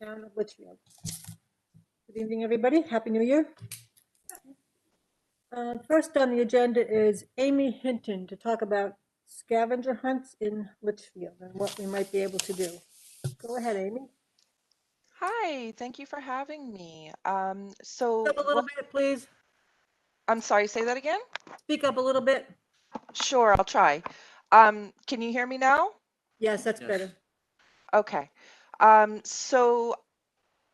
Town of Litchfield. Good evening, everybody. Happy New Year. First on the agenda is Amy Hinton to talk about scavenger hunts in Litchfield and what we might be able to do. Go ahead, Amy. Hi, thank you for having me. Speak up a little bit, please. I'm sorry, say that again? Speak up a little bit. Sure, I'll try. Can you hear me now? Yes, that's better. Okay. So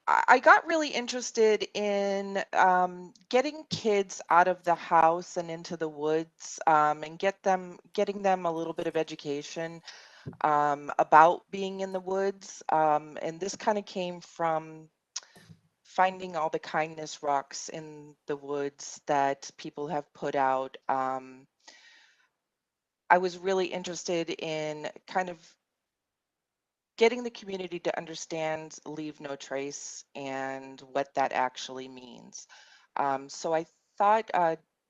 I got really interested in getting kids out of the house and into the woods, and getting them a little bit of education about being in the woods. And this kind of came from finding all the kindness rocks in the woods that people have put out. I was really interested in kind of getting the community to understand leave no trace and what that actually means. So I thought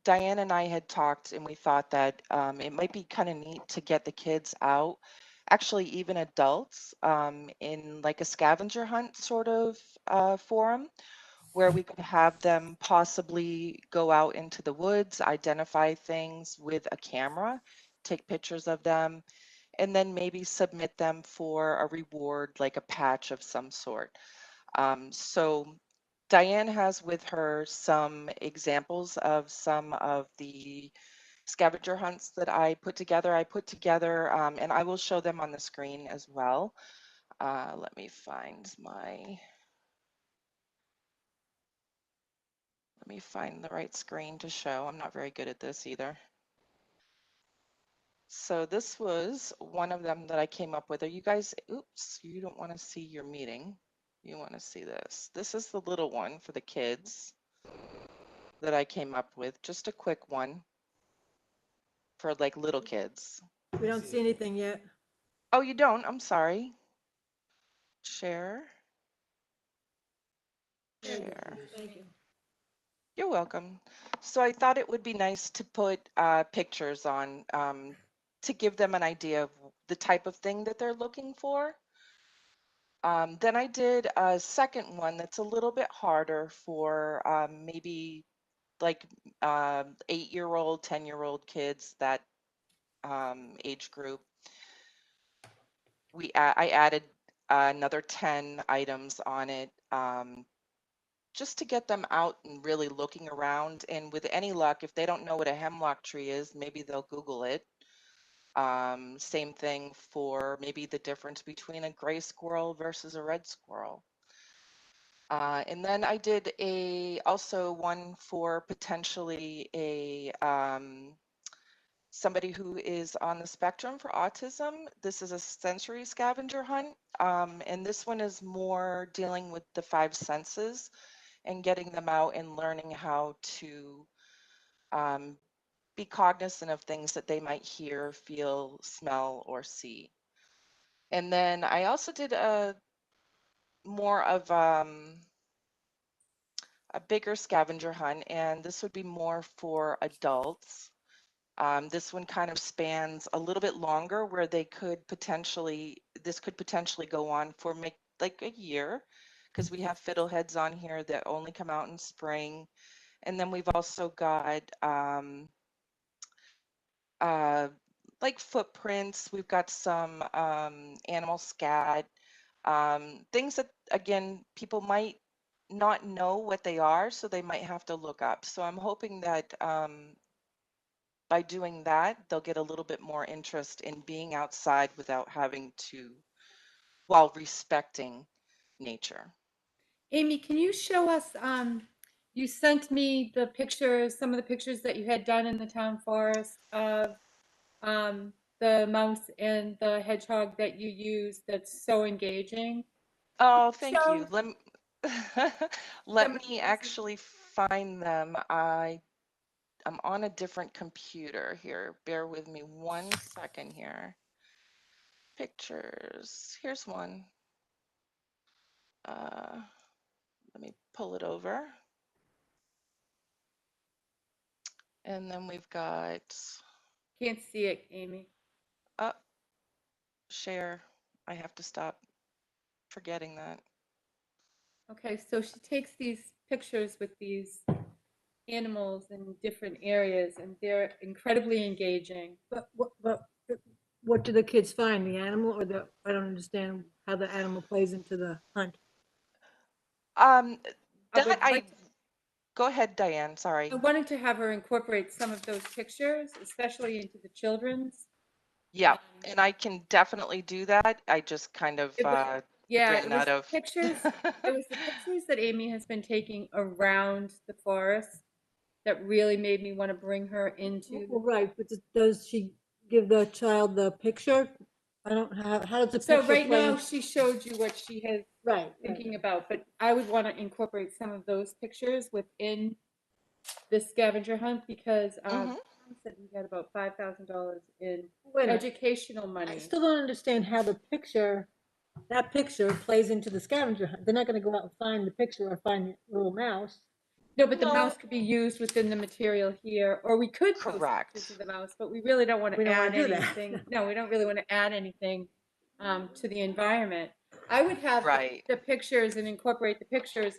Diane and I had talked, and we thought that it might be kind of neat to get the kids out, actually even adults, in like a scavenger hunt sort of forum where we could have them possibly go out into the woods, identify things with a camera, take pictures of them, and then maybe submit them for a reward, like a patch of some sort. So Diane has with her some examples of some of the scavenger hunts that I put together. And I will show them on the screen as well. Let me find the right screen to show. I'm not very good at this either. So this was one of them that I came up with. Are you guys, oops, you don't want to see your meeting. You want to see this. This is the little one for the kids that I came up with. Just a quick one for like little kids. We don't see anything yet. Oh, you don't? I'm sorry. Share, share. Thank you. You're welcome. So I thought it would be nice to put pictures on to give them an idea of the type of thing that they're looking for. Then I did a second one that's a little bit harder for maybe like 8-year-old, 10-year-old kids, that age group. I added another 10 items on it, just to get them out and really looking around. And with any luck, if they don't know what a hemlock tree is, maybe they'll Google it. Same thing for maybe the difference between a gray squirrel versus a red squirrel. And then I did also one for potentially a somebody who is on the spectrum for autism. This is a sensory scavenger hunt, and this one is more dealing with the five senses and getting them out and learning how to um, be cognizant of things that they might hear, feel, smell, or see. And then I also did a more of a bigger scavenger hunt, and this would be more for adults. This one kind of spans a little bit longer, where this could potentially go on for like a year, because we have fiddleheads on here that only come out in spring. And then we've also got uh, like footprints. We've got some animal scat, things that, again, people might not know what they are, so they might have to look up. So I'm hoping that by doing that, they'll get a little bit more interest in being outside without having to, while respecting nature. Amy, can you show us, you sent me the pictures, some of the pictures that you had done in the town forest of the mouse and the hedgehog that you used that's so engaging. Oh, thank you. Show Let some of me the pieces. actually find them. I'm on a different computer here. Bear with me 1 second here. Pictures. Here's one. Uh, Let me pull it over. And then we've got Can't see it, Amy. up, share. I have to stop forgetting that. Okay, so she takes these pictures with these animals in different areas, and they're incredibly engaging. But what do the kids find? The animal or I don't understand how the animal plays into the hunt. Um, I that would like to, go ahead, Diane, I sorry. wanted to have her incorporate some of those pictures, especially into the children's. Yeah, Um, and I can definitely do that. I just kind of It was, yeah, ran out of. it was the pictures that Amy has been taking around the forest that really made me want to bring her into. Well, right, but does she give the child the picture? I don't, how does the So picture right play? now, she showed you what she has Right, thinking about, but I would want to incorporate some of those pictures within the scavenger hunt because Mhm. Tom said we got about $5,000 in Wait a minute. educational I money. still don't understand how that picture plays into the scavenger hunt. They're not gonna go out and find the picture or find the little mouse. No, but the No, mouse could be used within the material here, or we could post pictures correct. of the mouse, but we really don't want We to don't wanna add do that. anything. No, we don't really want to add anything to the environment. I would have Right. the pictures and incorporate the pictures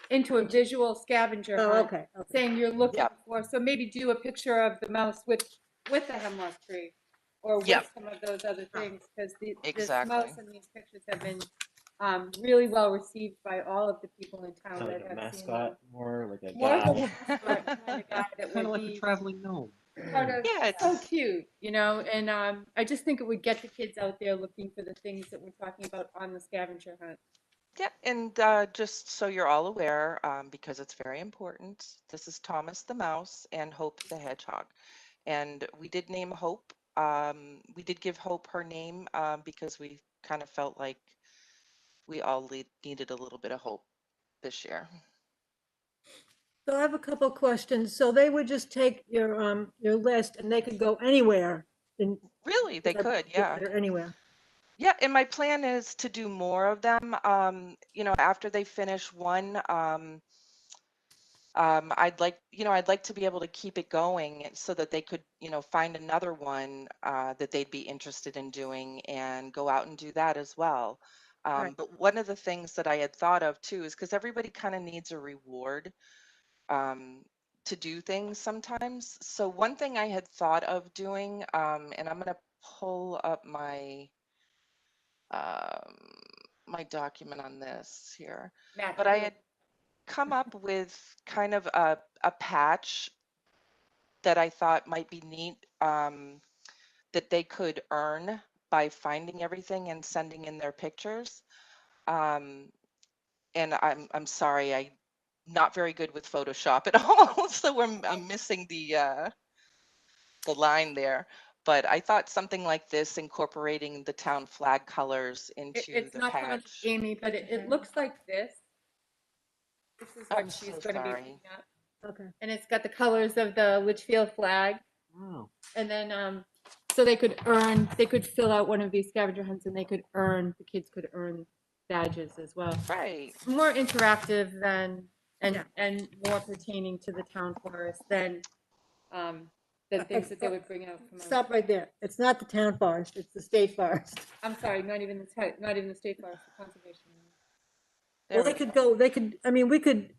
into a visual scavenger Oh, hunt, okay, saying you're looking Yep. for, so maybe do a picture of the mouse with the hemlock tree, or with Yep. some of those other things, because this Exactly. mouse and these pictures have been really well received by all of the people in town Kind of that like a have seen them. mascot, more like a More of a guy. mascot kind of guy that Kind of would like a be traveling gnome. part of, Yeah, so it's cute, you know, and I just think it would get the kids out there looking for the things that we're talking about on the scavenger hunt. yeah, and just so you're all aware, because it's very important, this is Thomas the mouse and Hope the hedgehog, and we did name Hope. We did give Hope her name because we kind of felt like we all needed a little bit of hope this year. So I have a couple questions. So they would just take your list and they could go anywhere in. Really, they could, yeah. Anywhere. Yeah, and my plan is to do more of them. After they finish one, I'd like to be able to keep it going so that they could, find another one that they'd be interested in doing and go out and do that as well. Right. But one of the things that I had thought of too is because everybody kind of needs a reward um, to do things sometimes. So one thing I had thought of doing, and I'm going to pull up um, my document on this here, Matt, but I had come up with kind of a patch that I thought might be neat that they could earn by finding everything and sending in their pictures. Um, and I'm sorry, I'm not very good with Photoshop at all, so I'm missing the line there. But I thought something like this, incorporating the town flag colors into it's the not so much patch. Amy, but it looks like this. This is what I'm she's so going to be sorry. putting up. Okay. And it's got the colors of the Litchfield flag. Oh. And then, so they could fill out one of these scavenger hunts and the kids could earn badges as well. Right. More interactive than, Yeah. and more pertaining to the town forest than things that they would bring out from. Stop right there. It's not the town forest, it's the state forest. I'm sorry, not even the state forest, the conservation. There Well, we go. we could,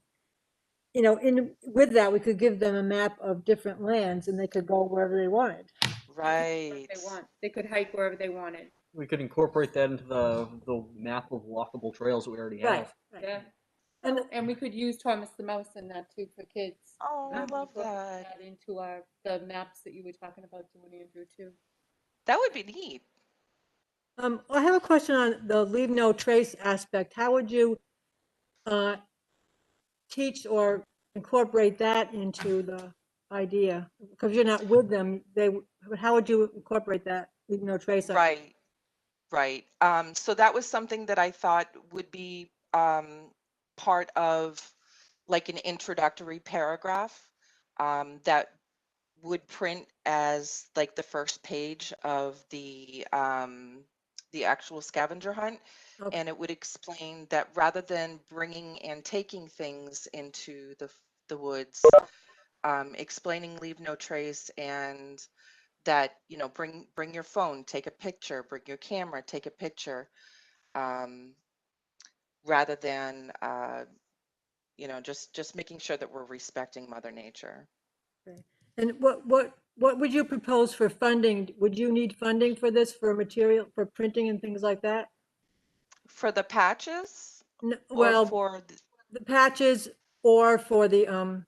with that, we could give them a map of different lands and they could go wherever they wanted. Right. They want. They could hike wherever they wanted. We could incorporate that into the map of walkable trails that we already have. Right. Yeah. And And we could use Thomas the Mouse in that too for kids. Oh, I love Incorporate that. into the maps that you were talking about doing, Andrew, too. That would be neat. I have a question on the leave no trace aspect. How would you teach or incorporate that into the idea? Because you're not with them, how would you incorporate that, leave no trace? Right. Right. So that was something that I thought would be part of like an introductory paragraph that would print as like the first page of the actual scavenger hunt. Okay. And it would explain that rather than bringing and taking things into the woods, explaining leave no trace and that bring your phone, take a picture, bring your camera, take a picture, rather than, you know, just making sure that we're respecting Mother Nature. Okay. And what would you propose for funding? Would you need funding for this, for material, for printing and things like that? For the patches or Well, for, the patches or for the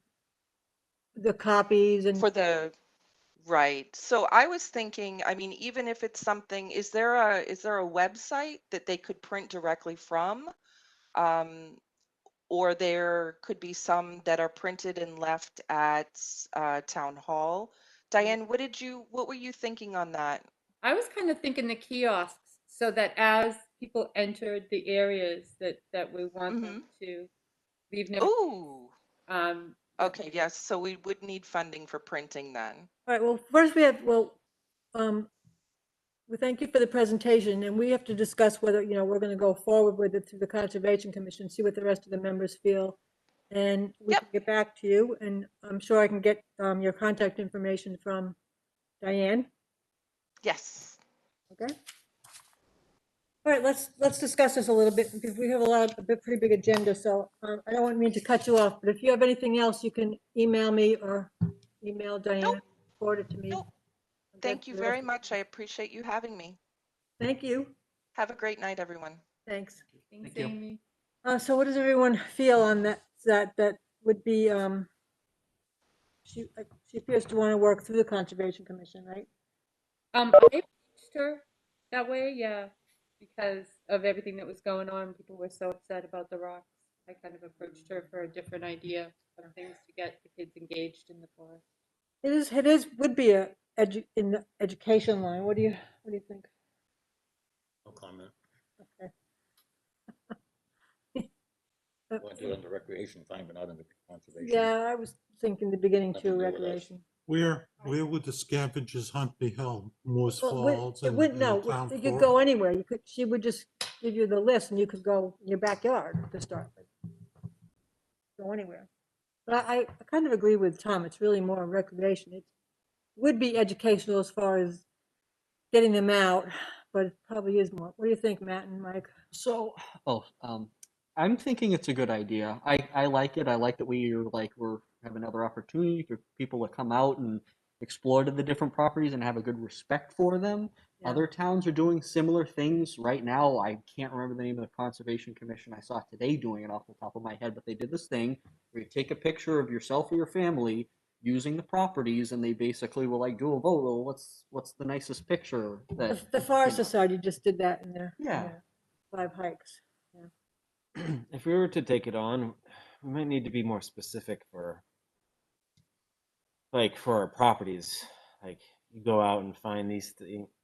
copies and, right. So I was thinking, I mean, even if it's something, is there a website that they could print directly from? Or there could be some that are printed and left at town hall. Diane, what were you thinking on that? I was kind of thinking the kiosks, so that as people entered the areas that we want them to leave no, Ooh, that- okay, yes. So we would need funding for printing then. all right, well, first we thank you for the presentation, and we have to discuss whether, you know, we're going to go forward with it through the Conservation Commission, see what the rest of the members feel. And we Yep. can get back to you, and I'm sure I can get your contact information from Diane. Yes. Okay. All right, let's discuss this a little bit, because we have a pretty big agenda, so I don't want me to cut you off, but if you have anything else, you can email me or email Diane, forward it to me. Nope. Okay, Thank you for the very rest of- much. I appreciate you having me. Thank you, Have a great night, everyone. thanks. Thanks, Thank you. Amy. So what does everyone feel on that would be, she appears to want to work through the Conservation Commission, right? I approached her that way, yeah, because of everything that was going on. People were so upset about the rocks. I kind of approached her for a different idea of things to get the kids engaged in the forest. Would be in the education line. What do you think? No comment. Okay. Want to do it under recreation, fine, but not under conservation. Yeah, I was thinking the beginning Nothing too, to do with us. recreation. Where would the scavengers hunt be held? Moores Well, Falls it and wouldn't, no, Town you could Fork? go anywhere. She would just give you the list and you could go in your backyard to start with. Go anywhere. But I kind of agree with Tom. It's really more recreation. It would be educational as far as getting them out, but it probably is more. What do you think, Matt and Mike? So, I'm thinking it's a good idea. I like it. I like that we're have another opportunity for people to come out and explore to the different properties and have a good respect for them. Yeah. Other towns are doing similar things right now. I can't remember the name of the Conservation Commission I saw today doing it off the top of my head, but they did this thing where you take a picture of yourself or your family using the properties, and they basically will like do a vote. Well, what's the nicest picture that The Forest you know. Society just did that in their Yeah. 5 hikes. If we were to take it on, we might need to be more specific for our properties. Like you go out and find these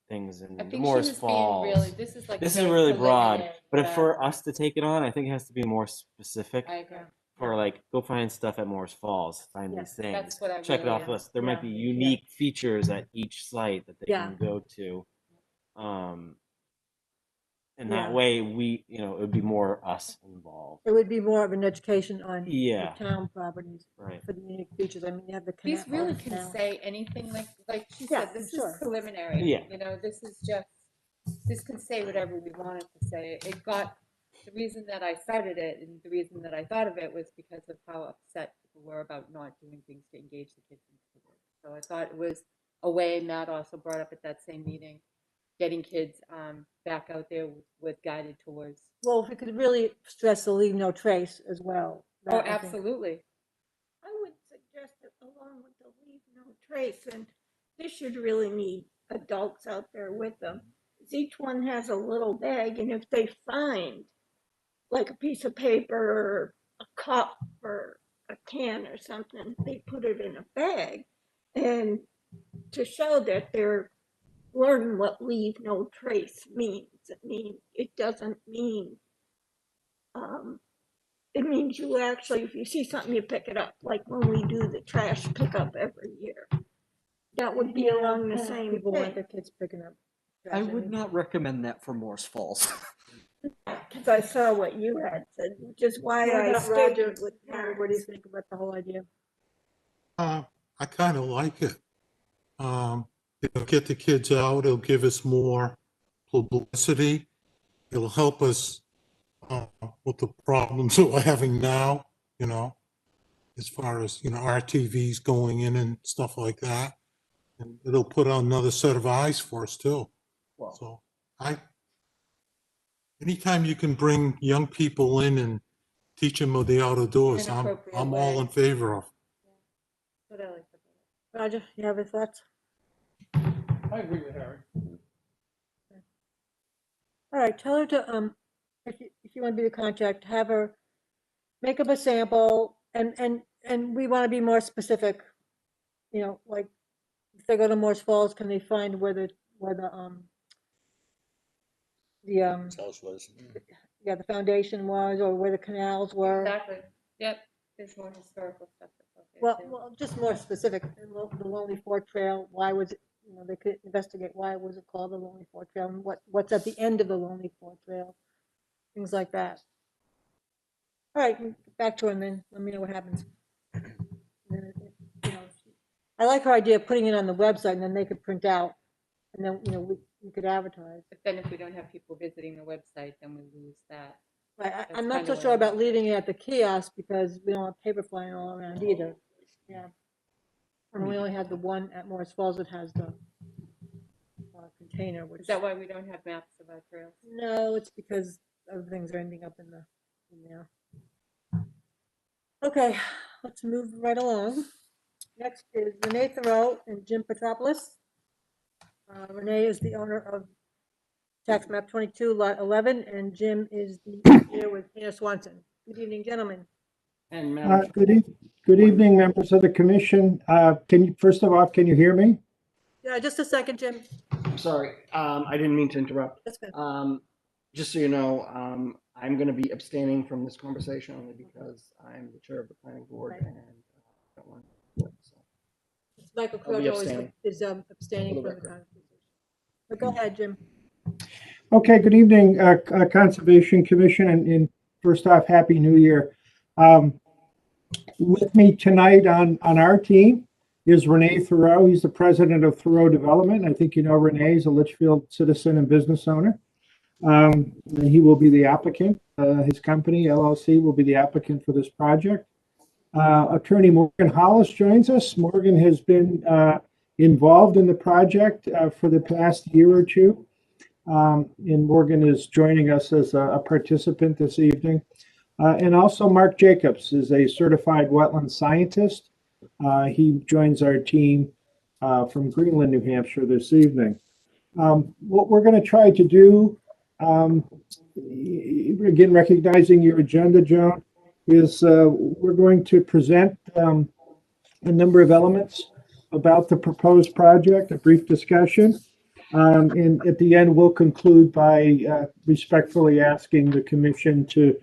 things in I think she Morris was Falls. being really, this is like. This is very really broad, preliminary, but if for us to take it on, I think it has to be more specific. I agree. For like, go find stuff at Morris Falls, find Yeah, these things, that's what I check it really off am. the list. There might be Yeah. unique features at each site that they Yeah. can go to. And Yeah. that way it would be more us involved. It would be more of an education on the Yeah. town properties Right. for the unique features. I mean, you have the. These canal really on can town. say anything, like she Yeah, said, this sure. is preliminary. Yeah. You know, this can say whatever we want it to say. The reason that I started it and the reason that I thought of it was because of how upset people were about not doing things to engage the kids into the work. So I thought it was a way, Matt also brought up at that same meeting, getting kids back out there with guided tours. Well, if we could really stress the leave no trace as well. Oh, that I think- absolutely. I would suggest that along with the leave no trace, and this should really need adults out there with them. Each one has a little bag, and if they find like a piece of paper or a cup or a can or something, they put it in a bag. And to show that they're learning what leave no trace means. It doesn't mean, it means you actually, if you see something, you pick it up, like when we do the trash pickup every year. That would be along the same People want thing. their kids picking up. I trash. would not recommend that for Morris Falls. Because I saw what you had said, which is why What I about Roger? stayed with Roger, what do you parents. think about the whole idea? I kind of like it. It'll get the kids out. It'll give us more publicity. It'll help us with the problems that we're having now, as far as, RTVs going in and stuff like that. And it'll put on another set of eyes for us too. Well, So anytime you can bring young people in and teach them of the outdoors, In an I'm appropriate all way. in favor of. What I like about it. Roger, you have any thoughts? I agree with Harry. All right, tell her to, if you want to be the contact, have her make up a sample and we want to be more specific. Like if they go to Morse Falls, can they find where the House was. yeah, the foundation was or where the canals were? Exactly. Yep. There's more historical stuff that's out there Well, too. well, just more specific, the Lonely Fort Trail, why was it, they could investigate why was it called the Lonely Fort Trail and what's at the end of the Lonely Fort Trail, things like that. All right, back to her and then let me know what happens. And then, I like her idea of putting it on the website and then they could print out and then, we could advertise. But then if we don't have people visiting the website, then we lose that. I'm not kinda so what sure I about was leaving it at the kiosk because we don't have paper flying all around either. Yeah. And we only have the one at Morris Falls that has the container, which. Is that why we don't have maps of our trails? No, it's because other things are ending up in there. Okay, let's move right along. Next is Renee Thoreau and Jim Petropoulos. Renee is the owner of tax map 22, lot 11, and Jim is the engineer with Hannah Swanson. Good evening, gentlemen. And Good evening, members of the commission. First of all, can you hear me? Yeah, just a second, Jim. sorry, I didn't mean to interrupt. That's good. Just so you know, I'm going to be abstaining from this conversation only because I'm the chair of the planning board Right. and I don't want to. So. Michael I'll be Croto abstaining. is abstaining For the from the record. conversation. But go ahead, Jim. Okay, good evening, Conservation Commission, and first off, Happy New Year. With me tonight on our team is Renee Thoreau. He's the president of Thoreau Development. I think you know Renee is a Litchfield citizen and business owner. And he will be the applicant. His company, LLC, will be the applicant for this project. Attorney Morgan Hollis joins us. Morgan has been involved in the project for the past year or two. And Morgan is joining us as a participant this evening. And also Mark Jacobs is a certified wetland scientist. He joins our team from Greenland, New Hampshire this evening. What we're going to try to do, again, recognizing your agenda, Joan, is we're going to present a number of elements about the proposed project, a brief discussion. And at the end, we'll conclude by respectfully asking the commission to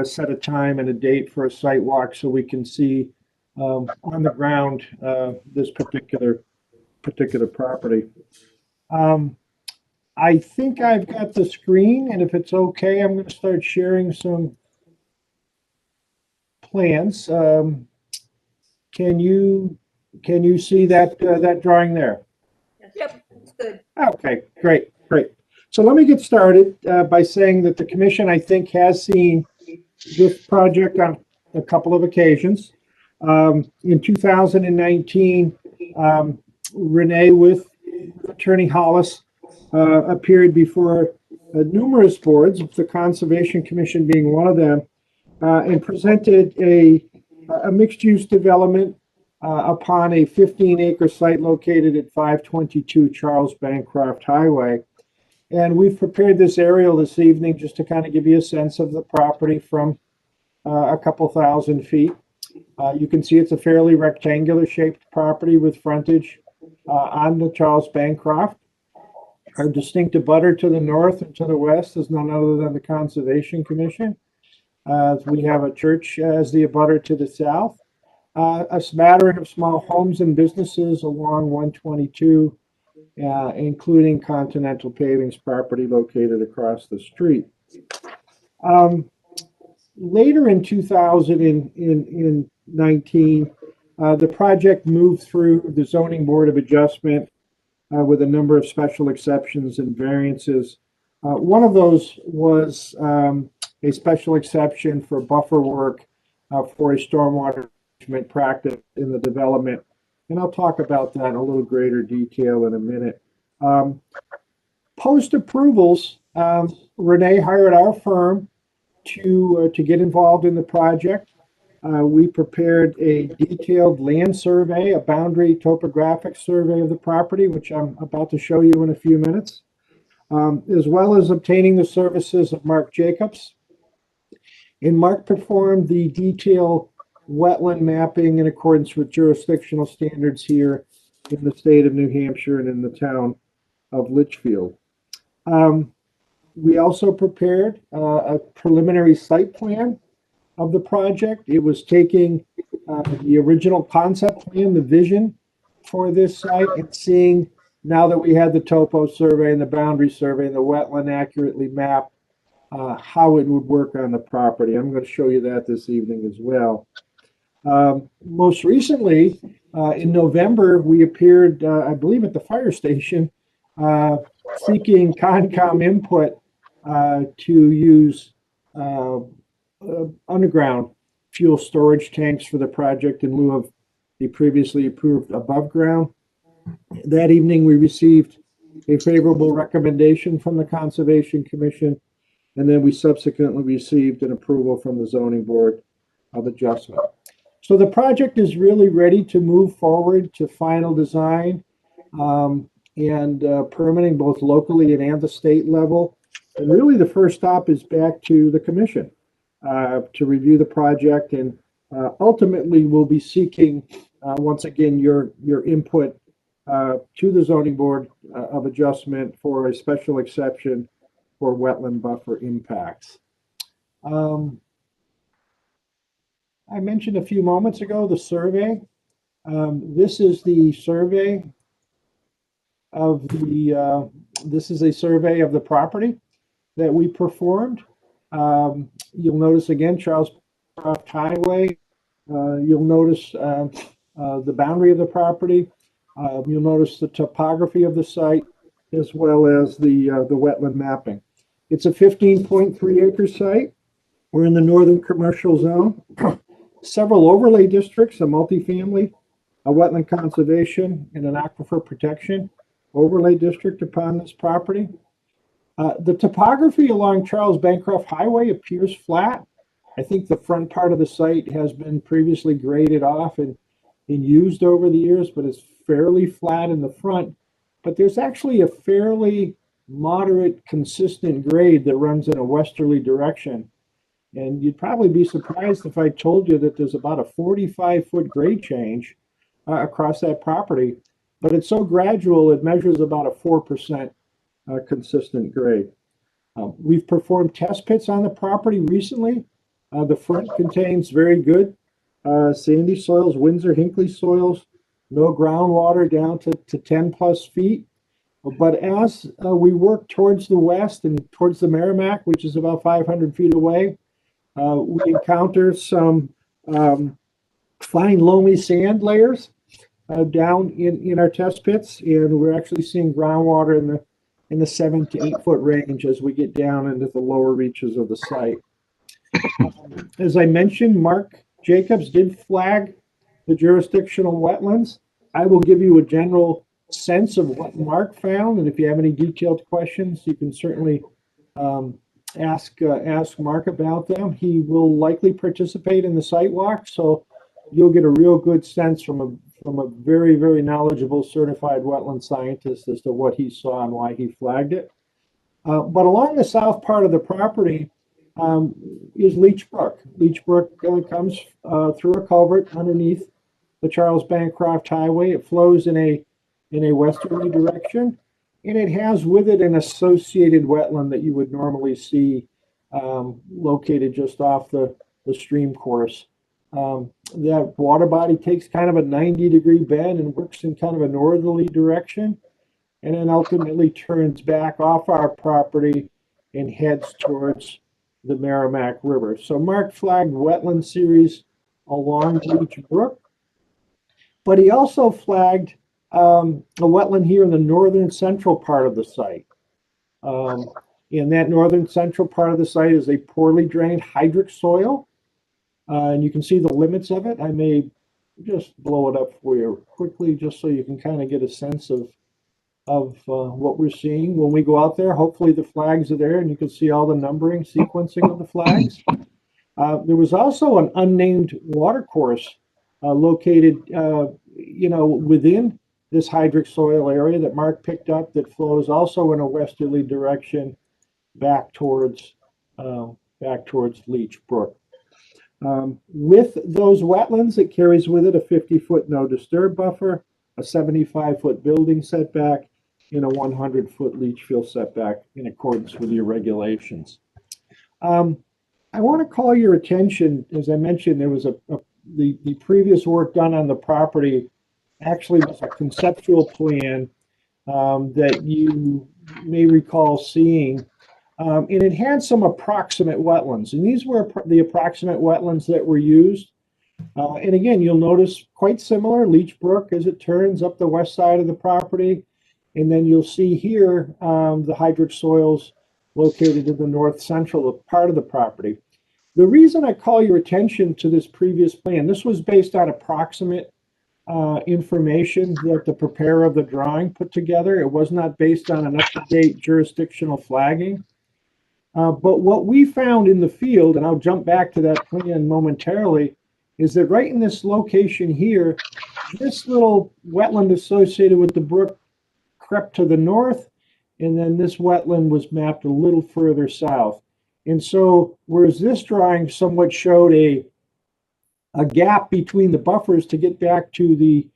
set a time and a date for a site walk so we can see on the ground this particular property. I think I've got the screen, and if it's okay, I'm going to start sharing some plans. Can you see that drawing there? Yep, it's good. Okay, great. So let me get started by saying that the commission, I think, has seen this project on a couple of occasions. In 2019, Renee with Attorney Hollis appeared before numerous boards, the Conservation Commission being one of them, and presented a mixed-use development upon a 15-acre site located at 522 Charles Bancroft Highway. And we've prepared this aerial this evening just to kind of give you a sense of the property from a couple thousand feet. You can see it's a fairly rectangular shaped property with frontage on the Charles Bancroft. Our distinct abutter to the north and to the west is none other than the Conservation Commission. We have a church as the abutter to the south. A smattering of small homes and businesses along 122, including Continental Paving's property located across the street. Later in 2019, the project moved through the Zoning Board of Adjustment with a number of special exceptions and variances. One of those was a special exception for buffer work for a stormwater management practice in the development. And I'll talk about that in a little greater detail in a minute. Post approvals, Renee hired our firm to get involved in the project. We prepared a detailed land survey, a boundary topographic survey of the property, which I'm about to show you in a few minutes, as well as obtaining the services of Mark Jacobs. And Mark performed the detailed wetland mapping in accordance with jurisdictional standards here in the state of New Hampshire and in the town of Litchfield. We also prepared a preliminary site plan of the project. It was taking the original concept plan, the vision for this site, and seeing, now that we had the topo survey and the boundary survey and the wetland accurately mapped, how it would work on the property. I'm going to show you that this evening as well. Most recently, in November, we appeared, I believe, at the fire station, seeking Concom input to use underground fuel storage tanks for the project in lieu of the previously approved above ground. That evening, we received a favorable recommendation from the Conservation Commission, and then we subsequently received an approval from the Zoning Board of Adjustment. So the project is really ready to move forward to final design and permitting both locally and at the state level. And really the first stop is back to the commission to review the project, and ultimately we'll be seeking once again your input to the Zoning Board of Adjustment for a special exception for wetland buffer impacts. I mentioned a few moments ago the survey. This is the survey of the this is a survey of the property that we performed. You'll notice again Charles Bancroft Highway. You'll notice the boundary of the property. You'll notice the topography of the site, as well as the wetland mapping. It's a 15.3 acre site. We're in the northern commercial zone. Several overlay districts, a multifamily, a wetland conservation, and an aquifer protection overlay district upon this property. The topography along Charles Bancroft Highway appears flat. I think the front part of the site has been previously graded off and used over the years, but it's fairly flat in the front. But there's actually a fairly moderate, consistent grade that runs in a westerly direction. And you'd probably be surprised if I told you that there's about a 45-foot grade change across that property. But it's so gradual, it measures about a 4% consistent grade. We've performed test pits on the property recently. The front contains very good sandy soils, Windsor-Hinckley soils, no groundwater down to 10 plus feet. But as we work towards the west and towards the Merrimack, which is about 500 feet away, we encounter some fine loamy sand layers down in our test pits, and we're actually seeing groundwater in the 7 to 8 foot range as we get down into the lower reaches of the site. As I mentioned, Mark Jacobs did flag the jurisdictional wetlands. I will give you a general sense of what Mark found, and if you have any detailed questions, you can certainly ask Mark about them. He will likely participate in the site walk, so you'll get a real good sense from a very, very knowledgeable certified wetland scientist as to what he saw and why he flagged it. But along the south part of the property is Leech Brook. Leech Brook comes through a culvert underneath the Charles Bancroft Highway. It flows in a westerly direction, and it has with it an associated wetland that you would normally see located just off the stream course. That water body takes kind of a 90-degree bend and works in kind of a northerly direction, and then ultimately turns back off our property and heads towards the Merrimack River. So Mark flagged wetland series along Leech Brook, but he also flagged a wetland here in the northern central part of the site. And And that northern central part of the site is a poorly drained hydric soil. And you can see the limits of it. I may just blow it up for you quickly just so you can kind of get a sense of what we're seeing when we go out there. Hopefully the flags are there and you can see all the numbering, sequencing of the flags. There was also an unnamed watercourse located, within this hydric soil area that Mark picked up that flows also in a westerly direction back towards Leech Brook. With those wetlands, it carries with it a 50-foot no disturb buffer, a 75-foot building setback, and a 100-foot leach field setback in accordance with your regulations. I want to call your attention, as I mentioned, there was the previous work done on the property actually was a conceptual plan that you may recall seeing. And it had some approximate wetlands, and these were the approximate wetlands that were used. And again, you'll notice quite similar, Leech Brook as it turns up the west side of the property. And then you'll see here the hydric soils located in the north central part of the property. The reason I call your attention to this previous plan, this was based on approximate information that the preparer of the drawing put together. It was not based on an up-to-date jurisdictional flagging. But what we found in the field, and I'll jump back to that plan momentarily, is that right in this location here, this little wetland associated with the brook crept to the north, and then this wetland was mapped a little further south. And so, whereas this drawing somewhat showed a gap between the buffers to get back to the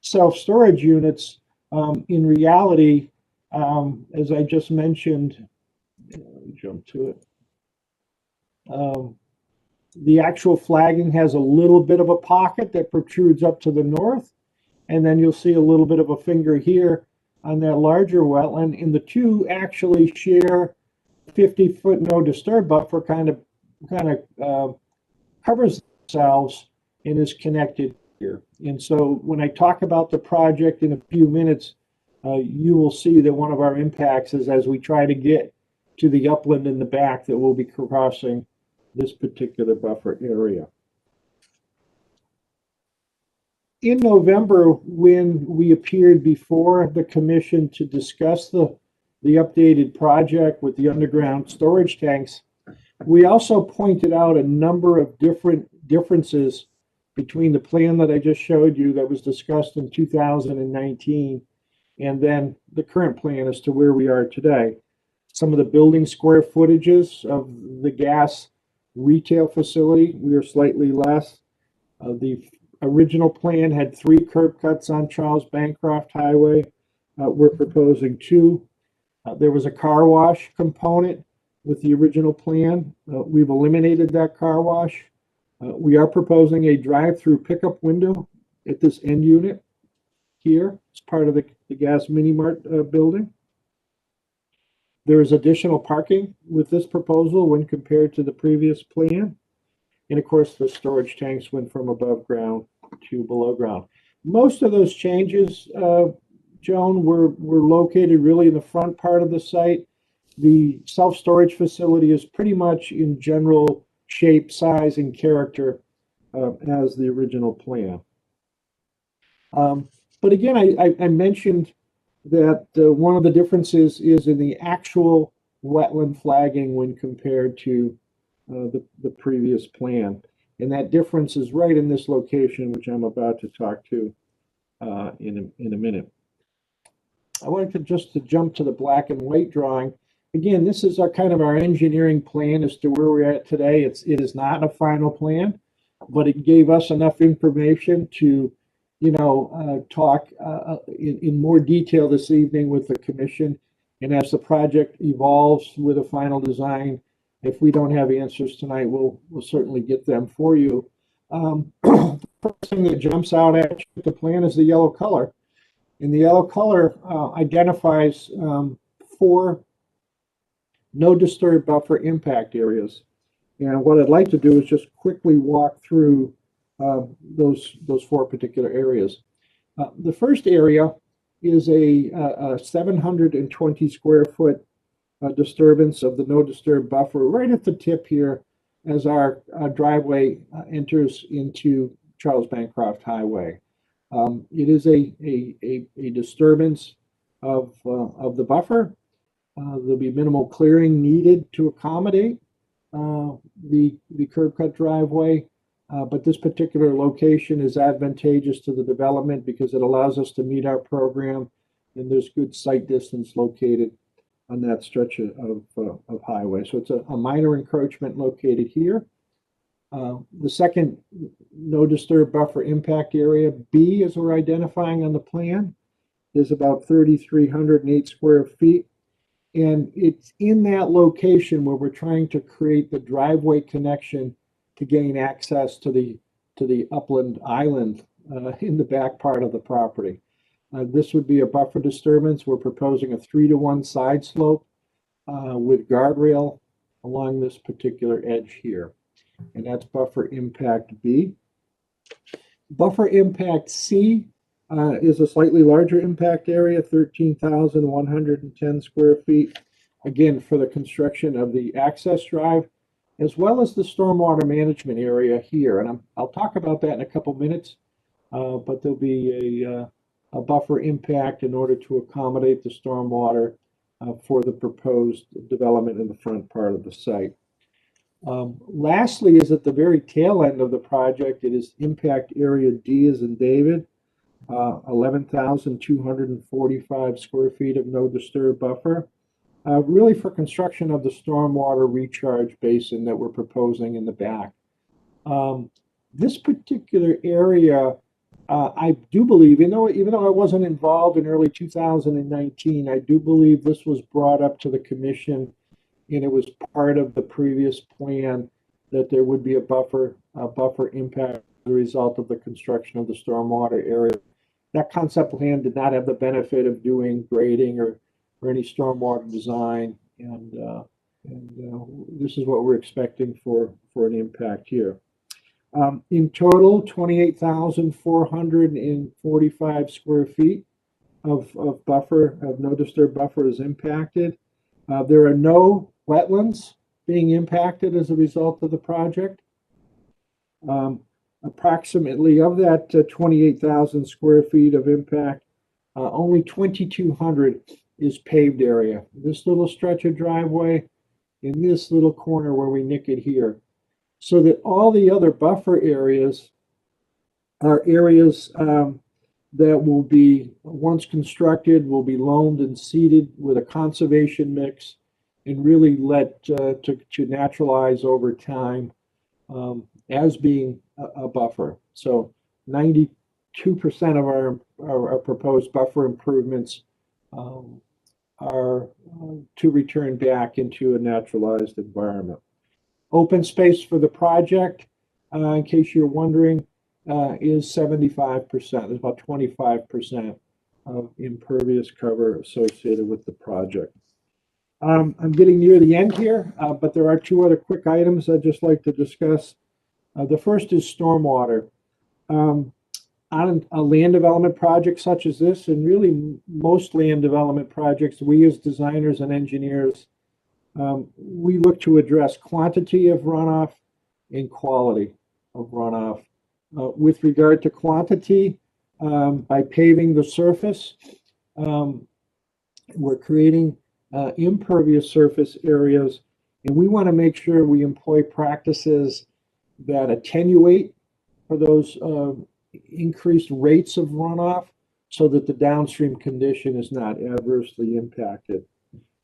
self-storage units, in reality, as I just mentioned, let me jump to it. The actual flagging has a little bit of a pocket that protrudes up to the north, and then you'll see a little bit of a finger here on that larger wetland, and the two actually share 50-foot no disturb buffer, kind of covers themselves and is connected here. And so when I talk about the project in a few minutes, you will see that one of our impacts is as we try to get to the upland in the back that we'll be crossing this particular buffer area. In November, when we appeared before the commission to discuss the updated project with the underground storage tanks, we also pointed out a number of differences between the plan that I just showed you that was discussed in 2019 and then the current plan as to where we are today. Some of the building square footages of the gas retail facility, we are slightly less. The original plan had 3 curb cuts on Charles Bancroft Highway. We're proposing 2. There was a car wash component with the original plan. We've eliminated that car wash. We are proposing a drive-through pickup window at this end unit here. It's part of the gas mini mart building. There is additional parking with this proposal when compared to the previous plan. And of course, the storage tanks went from above ground to below ground. Most of those changes, Joan, were located really in the front part of the site. The self-storage facility is pretty much in general shape, size, and character as the original plan. But again, I mentioned that one of the differences is in the actual wetland flagging when compared to the previous plan. And that difference is right in this location, which I'm about to talk to in a minute. I wanted to jump to the black and white drawing. Again, this is our kind of our engineering plan as to where we're at today. It is not a final plan, but it gave us enough information to, talk in more detail this evening with the commission. And as the project evolves with a final design, if we don't have answers tonight, we'll certainly get them for you. The first thing that jumps out at you with the plan is the yellow color. And the yellow color identifies 4 no disturb buffer impact areas. And what I'd like to do is just quickly walk through those 4 particular areas. The first area is a 720 square foot disturbance of the no disturb buffer right at the tip here as our driveway enters into Charles Bancroft Highway. It is a disturbance of the buffer. There'll be minimal clearing needed to accommodate the curb cut driveway, but this particular location is advantageous to the development because it allows us to meet our program, and there's good sight distance located on that stretch of highway. So it's a minor encroachment located here. The second no disturb buffer impact area, B, as we're identifying on the plan, is about 3,308 square feet. And it's in that location where we're trying to create the driveway connection to gain access to the upland island in the back part of the property. This would be a buffer disturbance. We're proposing a 3-to-1 side slope with guardrail along this particular edge here. And that's buffer impact B. Buffer impact C is a slightly larger impact area, 13,110 square feet. Again, for the construction of the access drive, as well as the stormwater management area here. And I'll talk about that in a couple minutes, but there'll be a buffer impact in order to accommodate the stormwater for the proposed development in the front part of the site. Lastly is at the very tail end of the project, it is impact area D as in David, 11,245 square feet of no disturb buffer, really for construction of the stormwater recharge basin that we're proposing in the back. This particular area, I do believe, even though I wasn't involved in early 2019, I do believe this was brought up to the commission, and it was part of the previous plan that there would be a buffer impact as a result of the construction of the stormwater area. That concept plan did not have the benefit of doing grading or any stormwater design, and this is what we're expecting for an impact here. In total, 28,445 square feet of no disturb buffer is impacted. There are no wetlands being impacted as a result of the project. Approximately of that 28,000 square feet of impact, only 2,200 is paved area. This little stretch of driveway in this little corner where we nick it here. So that all the other buffer areas are areas that will be, once constructed, will be loamed and seeded with a conservation mix and really let to naturalize over time as being a buffer. So 92% of our proposed buffer improvements are to return back into a naturalized environment. Open space for the project, in case you're wondering, is 75%. There's about 25% of impervious cover associated with the project. I'm getting near the end here, but there are two other quick items I'd just like to discuss. The first is stormwater. On a land development project such as this, and really most land development projects, we as designers and engineers, we look to address quantity of runoff and quality of runoff. With regard to quantity, by paving the surface, we're creating impervious surface areas, and we want to make sure we employ practices that attenuate for those increased rates of runoff so that the downstream condition is not adversely impacted.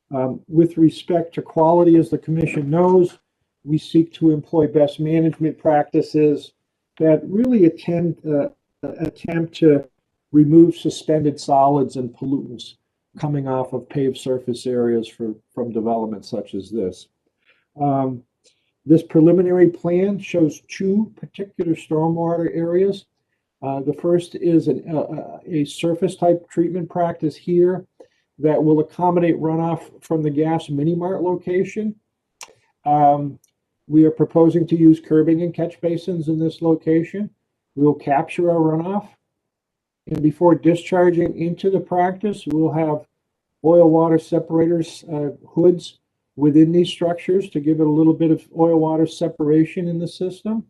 With respect to quality, as the commission knows, we seek to employ best management practices that really attempt to remove suspended solids and pollutants coming off of paved surface areas from development such as this. This preliminary plan shows two particular stormwater areas. The first is a surface type treatment practice here that will accommodate runoff from the gas mini-mart location. We are proposing to use curbing and catch basins in this location. We'll capture our runoff, and before discharging into the practice, we'll have oil water separators, hoods within these structures to give it a little bit of oil water separation in the system.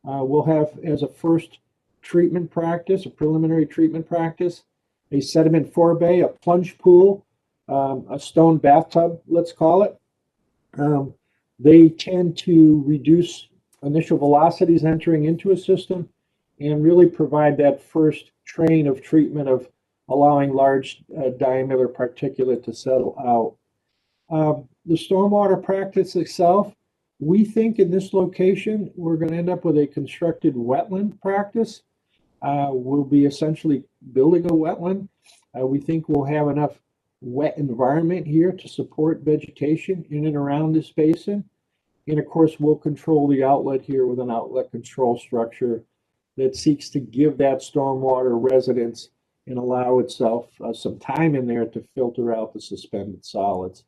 We'll have as a first treatment practice, a preliminary treatment practice, a sediment forebay, a plunge pool, a stone bathtub, let's call it. They tend to reduce initial velocities entering into a system and really provide that first train of treatment of allowing large diameter particulate to settle out. The stormwater practice itself, we think in this location, we're going to end up with a constructed wetland practice. We'll be essentially building a wetland. We think we'll have enough wet environment here to support vegetation in and around this basin. And of course, we'll control the outlet here with an outlet control structure that seeks to give that stormwater residence and allow itself some time in there to filter out the suspended solids.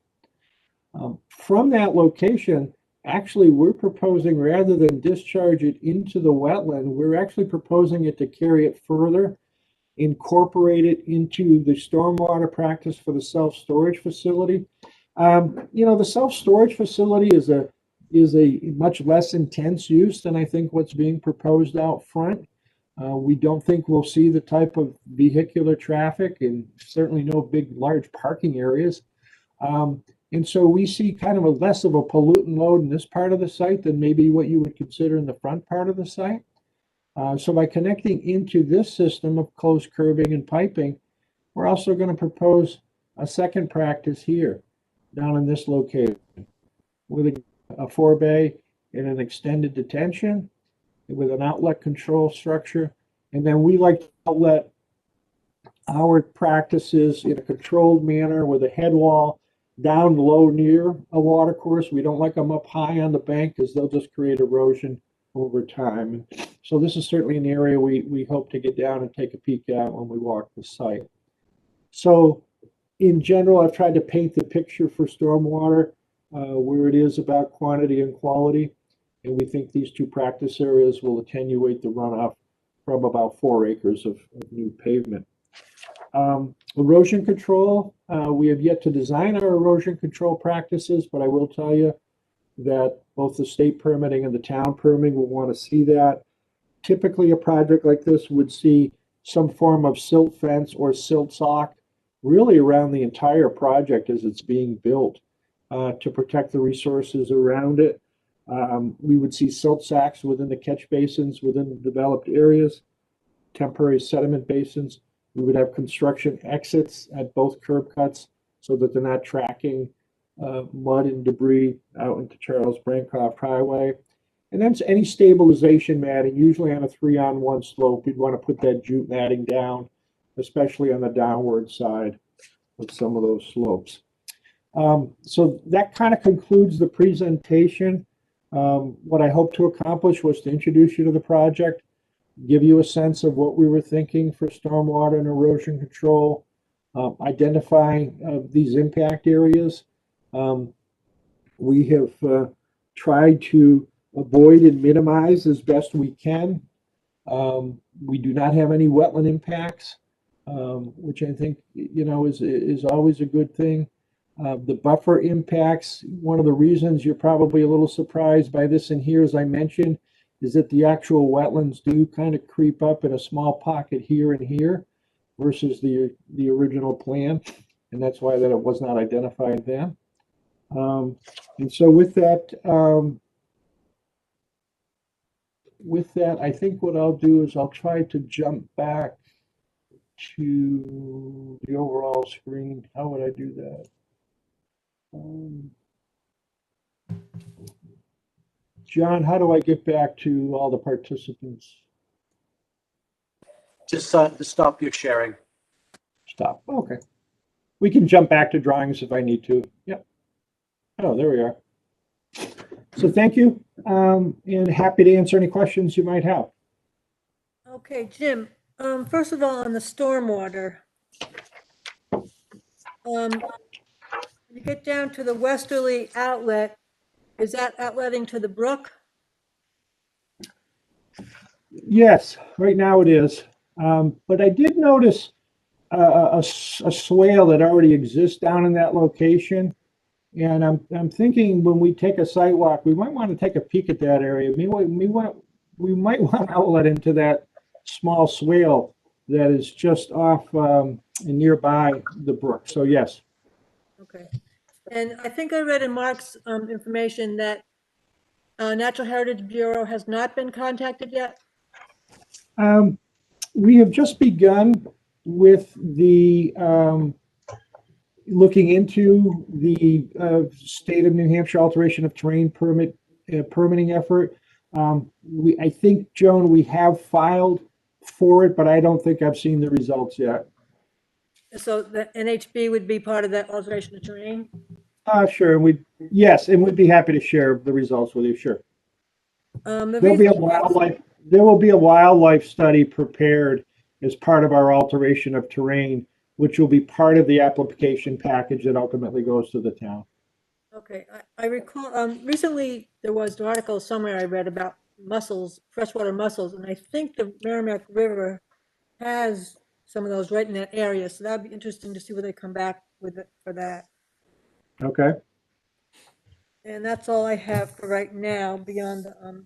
From that location, actually, we're proposing, rather than discharge it into the wetland, we're actually proposing it to carry it further, incorporate it into the stormwater practice for the self-storage facility. The self-storage facility is a much less intense use than I think what's being proposed out front. We don't think we'll see the type of vehicular traffic and certainly no big, large parking areas. And so we see kind of a less of a pollutant load in this part of the site than maybe what you would consider in the front part of the site. So by connecting into this system of closed curbing and piping, we're also going to propose a second practice here down in this location with a forebay and an extended detention with an outlet control structure. And then we like to outlet our practices in a controlled manner with a head wall down low near a water course. We don't like them up high on the bank because they'll just create erosion over time. So this is certainly an area we hope to get down and take a peek at when we walk the site. So in general, I've tried to paint the picture for stormwater where it is about quantity and quality. And we think these two practice areas will attenuate the runoff from about 4 acres of new pavement. Erosion control, we have yet to design our erosion control practices, but I will tell you that both the state permitting and the town permitting will want to see that. Typically, a project like this would see some form of silt fence or silt sock really around the entire project as it's being built to protect the resources around it. We would see silt sacks within the catch basins within the developed areas, temporary sediment basins. We would have construction exits at both curb cuts so that they're not tracking mud and debris out into Charles Brancroft Highway. And then any stabilization matting, usually on a 3-on-1 slope, you'd want to put that jute matting down, especially on the downward side of some of those slopes. So that kind of concludes the presentation. What I hope to accomplish was to introduce you to the project, give you a sense of what we were thinking for stormwater and erosion control, identify these impact areas. We have tried to avoid and minimize as best we can. We do not have any wetland impacts, which I think, is always a good thing. The buffer impacts, one of the reasons you're probably a little surprised by this in here, as I mentioned, is that the actual wetlands do kind of creep up in a small pocket here and here versus the original plan. And that's why that it was not identified then. And so with that, I think what I'll do is I'll try to jump back to the overall screen. How would I do that? John, how do I get back to all the participants? Just stop your sharing. Stop. Okay. We can jump back to drawings if I need to. Yep. Oh, there we are. So thank you, and happy to answer any questions you might have. Okay, Jim, first of all, on the stormwater, you get down to the westerly outlet, is that outletting to the brook? Yes, right now it is. But I did notice a swale that already exists down in that location. And I'm thinking when we take a site walk, we might want to take a peek at that area. We might want to outlet into that small swale that is just off nearby the brook. So yes. Okay. And I think I read in Mark's information that Natural Heritage Bureau has not been contacted yet. We have just begun with the looking into the state of New Hampshire alteration of terrain permitting effort. I think, Joan, we have filed for it, but I don't think I've seen the results yet. So the NHB would be part of that alteration of terrain? Sure. Yes, and we'd be happy to share the results with you. Sure. There will be a wildlife study prepared as part of our alteration of terrain, which will be part of the application package that ultimately goes to the town. Okay, I recall recently there was an article somewhere I read about mussels, freshwater mussels, and I think the Merrimack River has some of those right in that area. So that'd be interesting to see where they come back with it for that. Okay. And that's all I have for right now beyond the,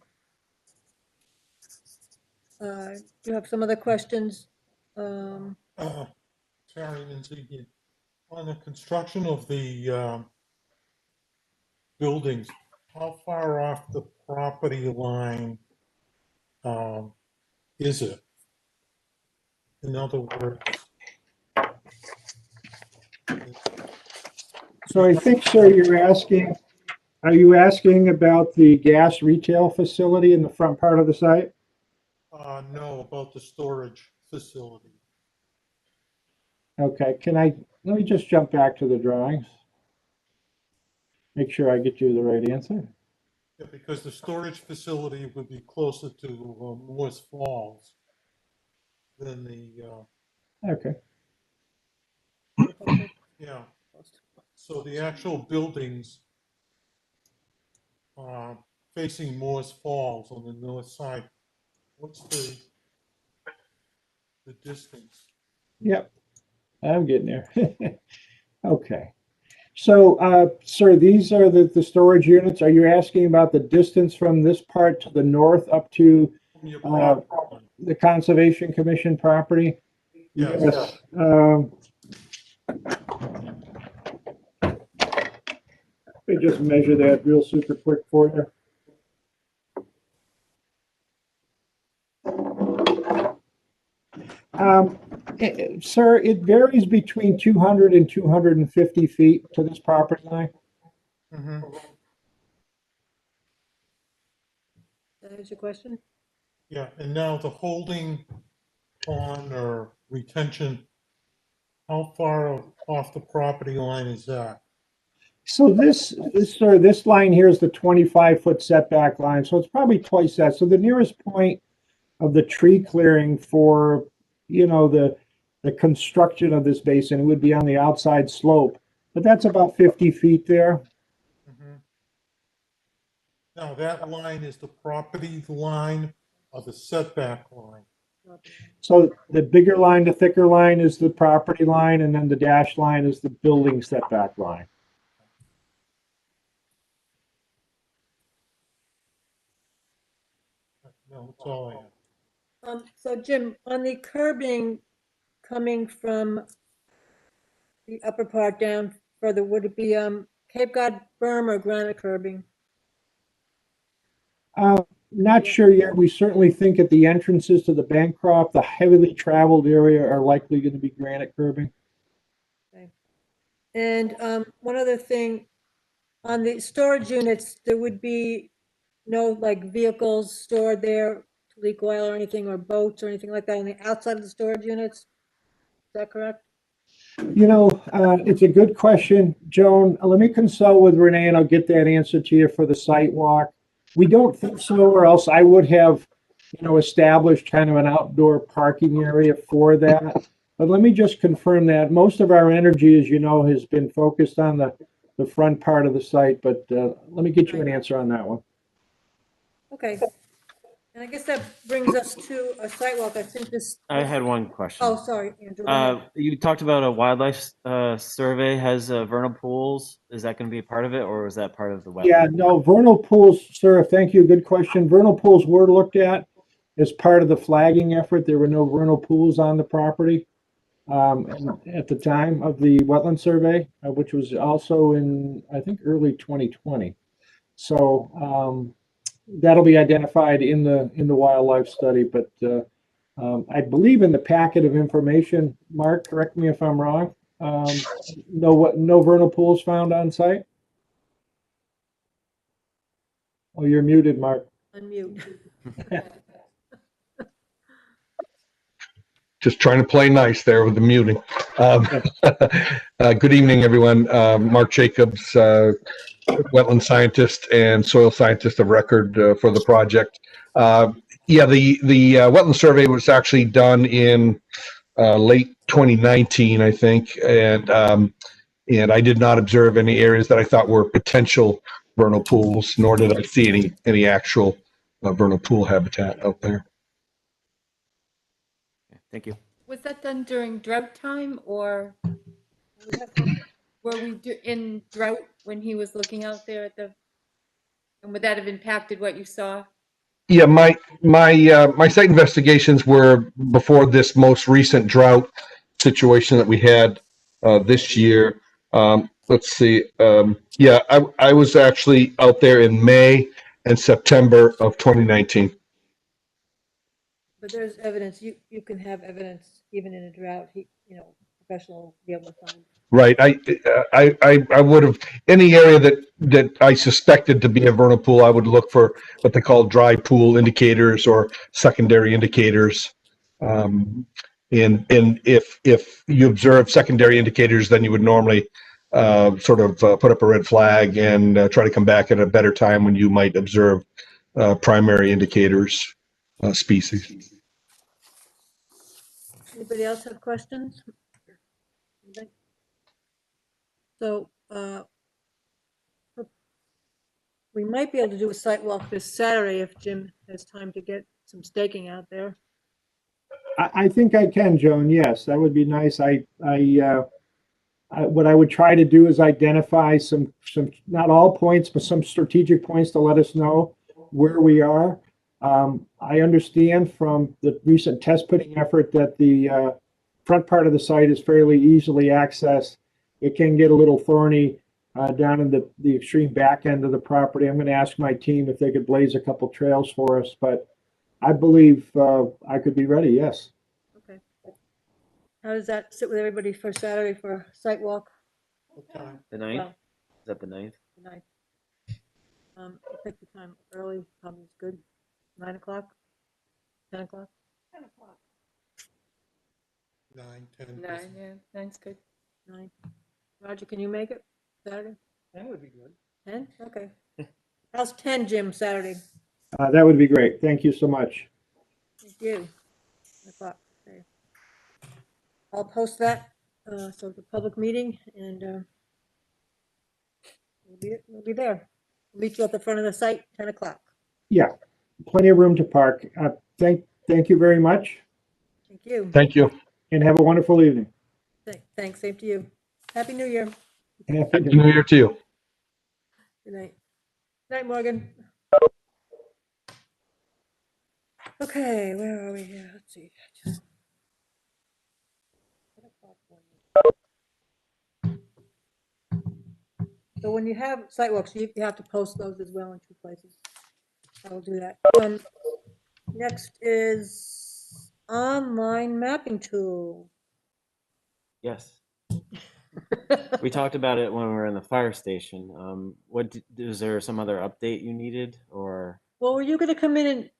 do you have some other questions? Terry and Ziggy, on the construction of the buildings, how far off the property line is it? In other words, So I think, sir, are you asking about the gas retail facility in the front part of the site? no, about the storage facility. Okay, let me just jump back to the drawings. Make sure I get you the right answer. Yeah, because the storage facility would be closer to Moore's Falls than the, Okay. yeah. So the actual buildings facing Moore's Falls on the north side, what's the distance? Yep, I'm getting there. Okay. So, sir, these are the storage units. Are you asking about the distance from this part to the north up to From your property line? the Conservation Commission property? Yes. Yes. Let me just measure that real super quick for you. Sir, it varies between 200 and 250 feet to this property line. Mm-hmm. That answer your question? Yeah, and now the holding pond or retention, how far off the property line is that? So this line here is the 25-foot setback line, so it's probably twice that. So the nearest point of the tree clearing for, the construction of this basin would be on the outside slope, but that's about 50 feet there. Mm-hmm. Now that line is the property line or the setback line? So the bigger line, the thicker line is the property line, and then the dashed line is the building setback line. No, that's all I have. So Jim, on the curbing coming from the upper part down further, would it be Cape Cod berm or granite curbing? Not sure yet. We certainly think at the entrances to the Bancroft, the heavily traveled area are likely going to be granite curbing. Okay. And one other thing, on the storage units, there would be no like vehicles stored there to leak oil or anything, or boats or anything like that on the outside of the storage units? Is that correct? It's a good question, Joan. Let me consult with Renee and I'll get that answer to you for the site walk. We don't think so, or else I would have, established kind of an outdoor parking area for that. But let me just confirm that. Most of our energy, as you know, has been focused on the front part of the site, but let me get you an answer on that one. Okay. And I guess that brings us to a sidewalk. I think this. I had one question. Oh, sorry, Andrew. Go ahead. You talked about a wildlife survey has vernal pools. Is that going to be a part of it, or is that part of the wetland? Yeah, no, vernal pools, sir, thank you, good question. Vernal pools were looked at as part of the flagging effort. There were no vernal pools on the property at the time of the wetland survey, which was also in, I think, early 2020. So that'll be identified in the wildlife study, but I believe in the packet of information, Mark, correct me if I'm wrong, no vernal pools found on site? Oh, you're muted, Mark. Unmute. Just trying to play nice there with the muting. Good evening, everyone. Mark Jacobs, wetland scientist and soil scientist of record for the project. Yeah, the wetland survey was actually done in late 2019, I think, and I did not observe any areas that I thought were potential vernal pools, nor did I see any actual vernal pool habitat out there. Thank you. Was that done during drought time, or were we in drought when he was looking out there at the, and would that have impacted what you saw? Yeah, my site investigations were before this most recent drought situation that we had this year. Let's see. Yeah, I was actually out there in May and September of 2019. But there's evidence, you can have evidence even in a drought, professional will be able to find. Right. I would have, any area that I suspected to be a vernal pool, I would look for what they call dry pool indicators or secondary indicators. And if you observe secondary indicators, then you would normally sort of put up a red flag and try to come back at a better time when you might observe primary indicators species. Anybody else have questions? So we might be able to do a site walk this Saturday if Jim has time to get some staking out there. I think I can, Joan, yes, that would be nice. What I would try to do is identify some, not all points, but some strategic points to let us know where we are. I understand from the recent test pitting effort that the front part of the site is fairly easily accessed. It can get a little thorny down in the extreme back end of the property. I'm going to ask my team if they could blaze a couple trails for us, but I believe I could be ready, yes. Okay. How does that sit with everybody for Saturday for a site walk? The 9th? Well, Is that the 9th? the 9th. I'll pick the time early, probably is good. 9 o'clock? 10 o'clock? 10 o'clock. 9, 10. 9, yeah, 9's good. 9. Roger, can you make it Saturday? That would be good. 10? Okay. How's 10, Jim, Saturday? That would be great. Thank you so much. Thank you. 10 o'clock. Okay. I'll post that, so it's a public meeting, and we'll be there. Meet you at the front of the site, 10 o'clock. Yeah, plenty of room to park. Thank you very much, Thank you. Thank you. and have a wonderful evening. Thanks, same to you. Happy New Year. Happy New Year to you. Good night. Night, Morgan. Okay, where are we here? Let's see. So when you have sidewalks, you have to post those as well in 2 places. I will do that. Next is online mapping tool. Yes. We talked about it when we were in the fire station. Is there some other update you needed, or? Well, were you going to come in and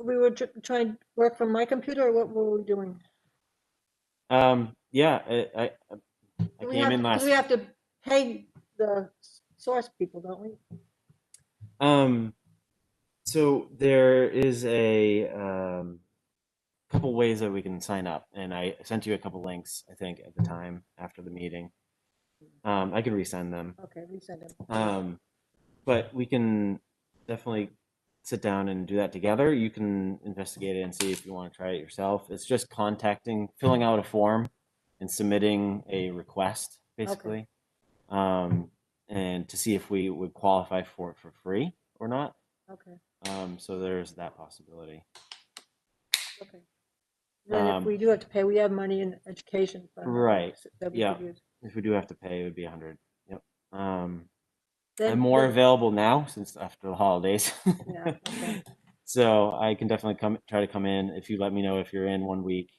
we were trying to work from my computer, or what were we doing? Yeah, I came in last. We have to pay the source people, don't we? So there is a couple ways that we can sign up, and I sent you a couple links, I think, at the time after the meeting. I can resend them. Okay, resend them. But we can definitely sit down and do that together. You can investigate it and see if you want to try it yourself. It's just filling out a form and submitting a request, basically, and to see if we would qualify for it for free or not. Okay, So there's that possibility. okay. Then if we do have to pay, we have money in education fund. Right. That we Yeah. could use. If we do have to pay, it would be 100. Yep. Then- I'm more then- available now since after the holidays. Yeah, okay. So I can definitely try to come in if you let me know if you're in 1 week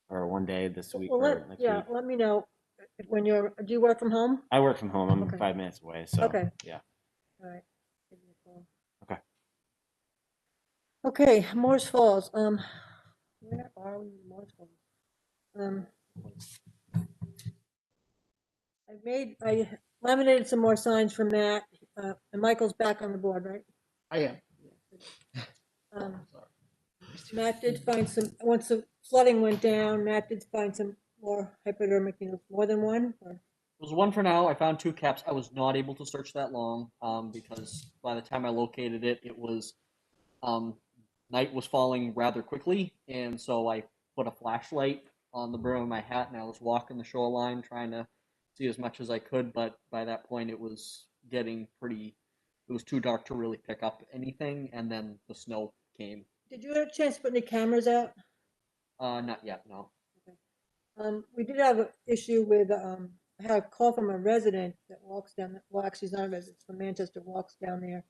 or 1 day this week Well, or next week. let me know when do you work from home? I work from home. I'm Okay. 5 minutes away. So Okay. yeah. All right. Give me a call. Okay. Okay, Morse Falls, where are we, in Morse Falls? I laminated some more signs for Matt, and Michael's back on the board, right? I am. Matt did find once the flooding went down, Matt did find some more hypodermic needles, more than one, or? It was one for now. I found 2 caps. I was not able to search that long because by the time I located it, it was night was falling rather quickly, and so I put a flashlight on the brim of my hat and I was walking the shoreline trying to see as much as I could. But by that point, it was getting pretty. It was too dark to really pick up anything, and then the snow came. Did you have a chance to put any cameras out? Not yet, no. We did have an issue with, I had a call from a resident that walks down, well, actually, he's not a resident, he's from Manchester, walks down there.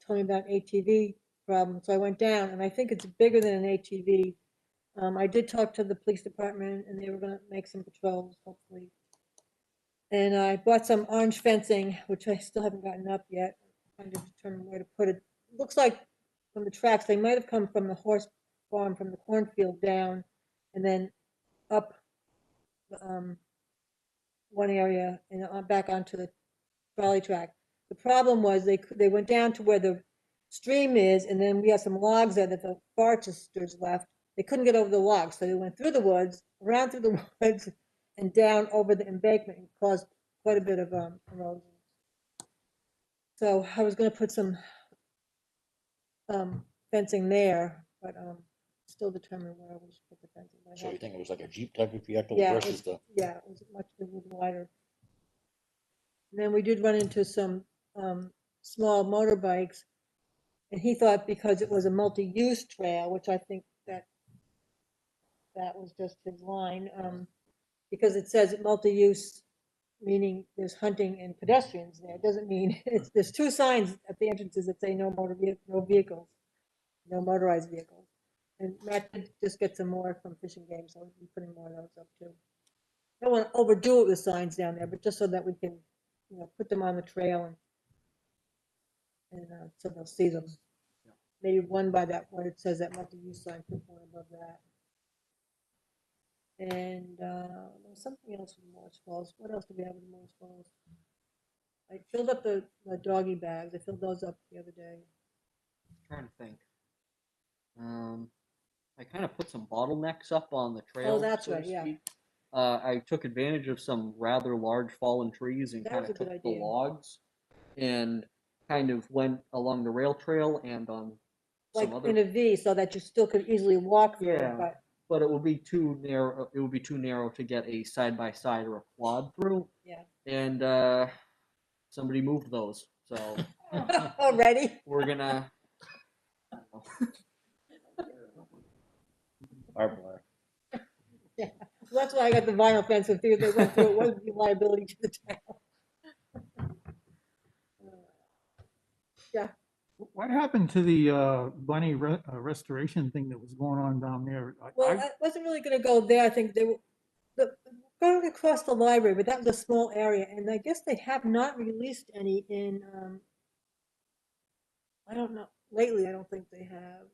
Told me about ATV problem, so I went down, and I think it's bigger than an ATV. I did talk to the police department, and they were gonna make some patrols, hopefully. And I bought some orange fencing, which I still haven't gotten up yet, trying to determine where to put it. Looks like from the tracks, they might have come from the horse farm, from the cornfield down, and then up one area and back onto the trolley track. The problem was they went down to where the stream is, and then we have some logs there that the foresters left. They couldn't get over the logs, so they went through the woods, around through the woods, and down over the embankment, and caused quite a bit of erosion. So I was going to put some fencing there, but still determine where we should put the fencing. So you think it was like a Jeep type of vehicle Yeah, versus the? yeah, it was wider. And then we did run into some small motorbikes, and he thought because it was a multi-use trail, which I think that was just his line, because it says multi-use, meaning there's hunting and pedestrians there. It doesn't mean there's 2 signs at the entrances that say no vehicles, no motorized vehicles. And Matt did just get some more from Fish and Game, so we'll be putting more of those up too. I don't want to overdo it with signs down there, but just so that we can, put them on the trail and so they'll see them. Maybe one by that, where it says that multi-use sign, put one above that. And there was something else with Morse Falls. What else do we have in Morse Falls? I filled up the doggy bags. I filled those up the other day. I'm trying to think. I kind of put some bottlenecks up on the trail. Oh, that's so to right, yeah. speak. I took advantage of some rather large fallen trees and That kind was of a good took the idea. logs and kind of went along the rail trail and on Like some other. in a V, so that you still could easily walk through it, Yeah. But it would be too narrow. It would be too narrow to get a side by side or a quad through. Yeah. And somebody moved those, so Already? we're gonna. Barbed wire. Yeah, well, that's why I got the vinyl fence, if they went through, it wouldn't be liability to the town. Yeah, What happened to the bunny restoration thing that was going on down there? well, I wasn't really gonna go there, I think they were, going across the library, but that was a small area, and I guess they have not released any in, I don't know, lately, I don't think they have.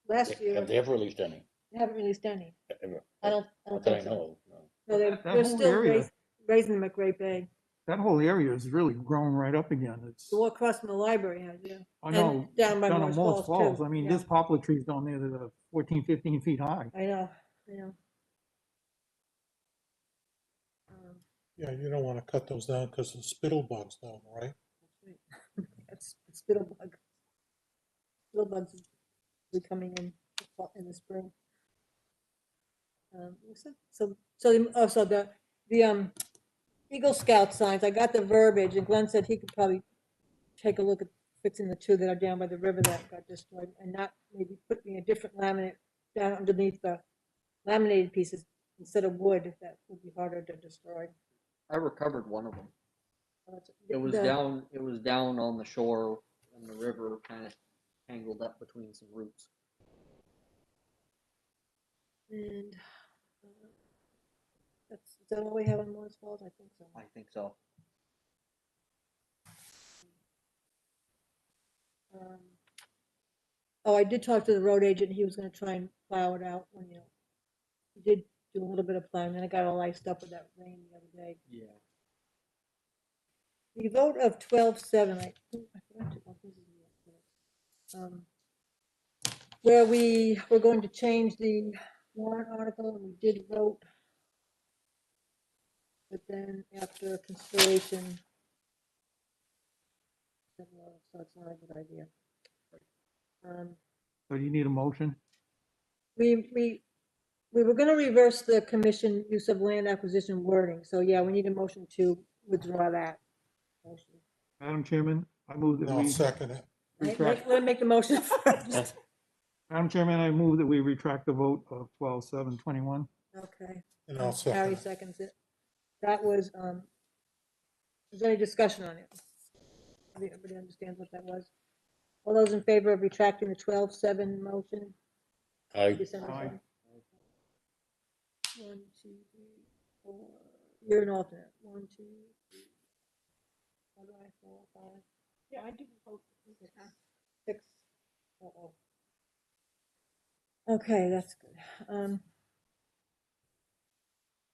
Last year, Have they ever released any? they haven't released any. Ever? I don't Not that I think so. know of, no. No, That they're whole still area- raising them at Great Bay. That whole area is really growing right up again. It's, The walk across from the library has, yeah. I And know, down by down Morse at Morse Falls, Falls. too. I mean, Yeah. there's poplar trees down there that are 14, 15 feet high. I know. Yeah, you don't want to cut those down because of spittle bugs down, right? That's spittlebug. little bugs will be coming in the spring. So the Eagle Scout signs, I got the verbiage, and Glenn said he could probably take a look at fixing the two that are down by the river that got destroyed, and not maybe putting a different laminate down underneath the laminated pieces instead of wood. That would be harder to destroy. I recovered one of them. It was The- down. It was down on the shore, and the river kind of tangled up between some roots. And is that all we have on Morris Falls? I think so. I think so. Oh, I did talk to the road agent. He was going to try and plow it out when, he did do a little bit of plowing. Then it got all iced up with that rain the other day. Yeah. The vote of 12-7, I forgot to, where we were going to change the warrant article, and we did vote. But then after consideration, said, well, so it's not a good idea. So you need a motion? We were gonna reverse the commission use of land acquisition wording, so yeah, we need a motion to withdraw that. Motion. Madam Chairman, I move that I'll we second it. retract. Let me make the motion first. Madam Chairman, I move that we retract the vote of 12-7-21. Okay. And I'll second Harry it. seconds it. That was, is there any discussion on it? Everybody understands what that was? All those in favor of retracting the 12-7 motion? Aye. December Aye. 7th? 1, 2, 3, 4. You're an alternate. 1, 2, 3, 4, 5. Yeah, I didn't vote. 6. Uh-oh. Okay, that's good.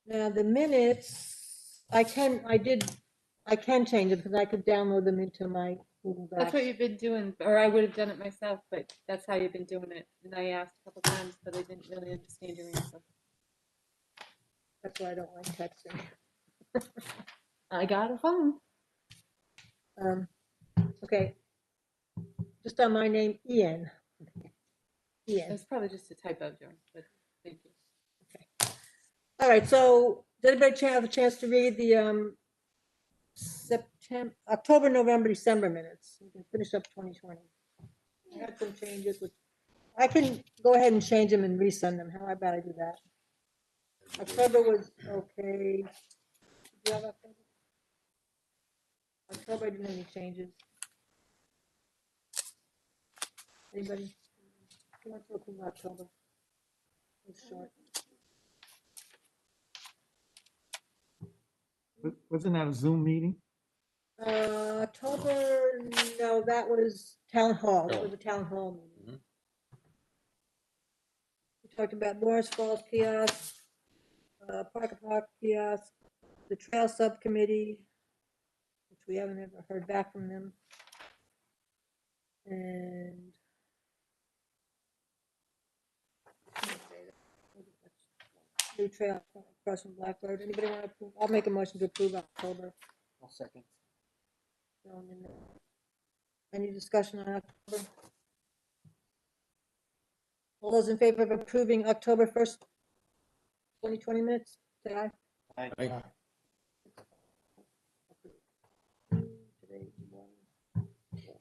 Now the minutes, I can change it because I could download them into my Google Docs. That's what you've been doing, or I would have done it myself, but that's how you've been doing it. And I asked a couple times, but I didn't really understand your answer. That's why I don't like texting. I got a phone. Okay. Just on my name, Ian. Ian. It's probably just a typo, Joan, but thank you. All right, so did anybody have a chance to read the October, November, December minutes? We can finish up 2020. I had some changes, which I can go ahead and change them and resend them. How about I do that? October was okay. Did you have October? October, I didn't have any changes. Anybody? Who wants to approve October? It's short. Wasn't that a Zoom meeting? October, no, that was town hall. It was a town hall meeting. We talked about Morris Falls kiosk, Park kiosk, the trail subcommittee, which we haven't ever heard back from them. And new trail across from Black Road. Anybody want to approve? I'll make a motion to approve October. I'll second. Any discussion on October? All those in favor of approving October 1st, 2020 minutes, say aye. Aye. Aye. Today's 1. Okay.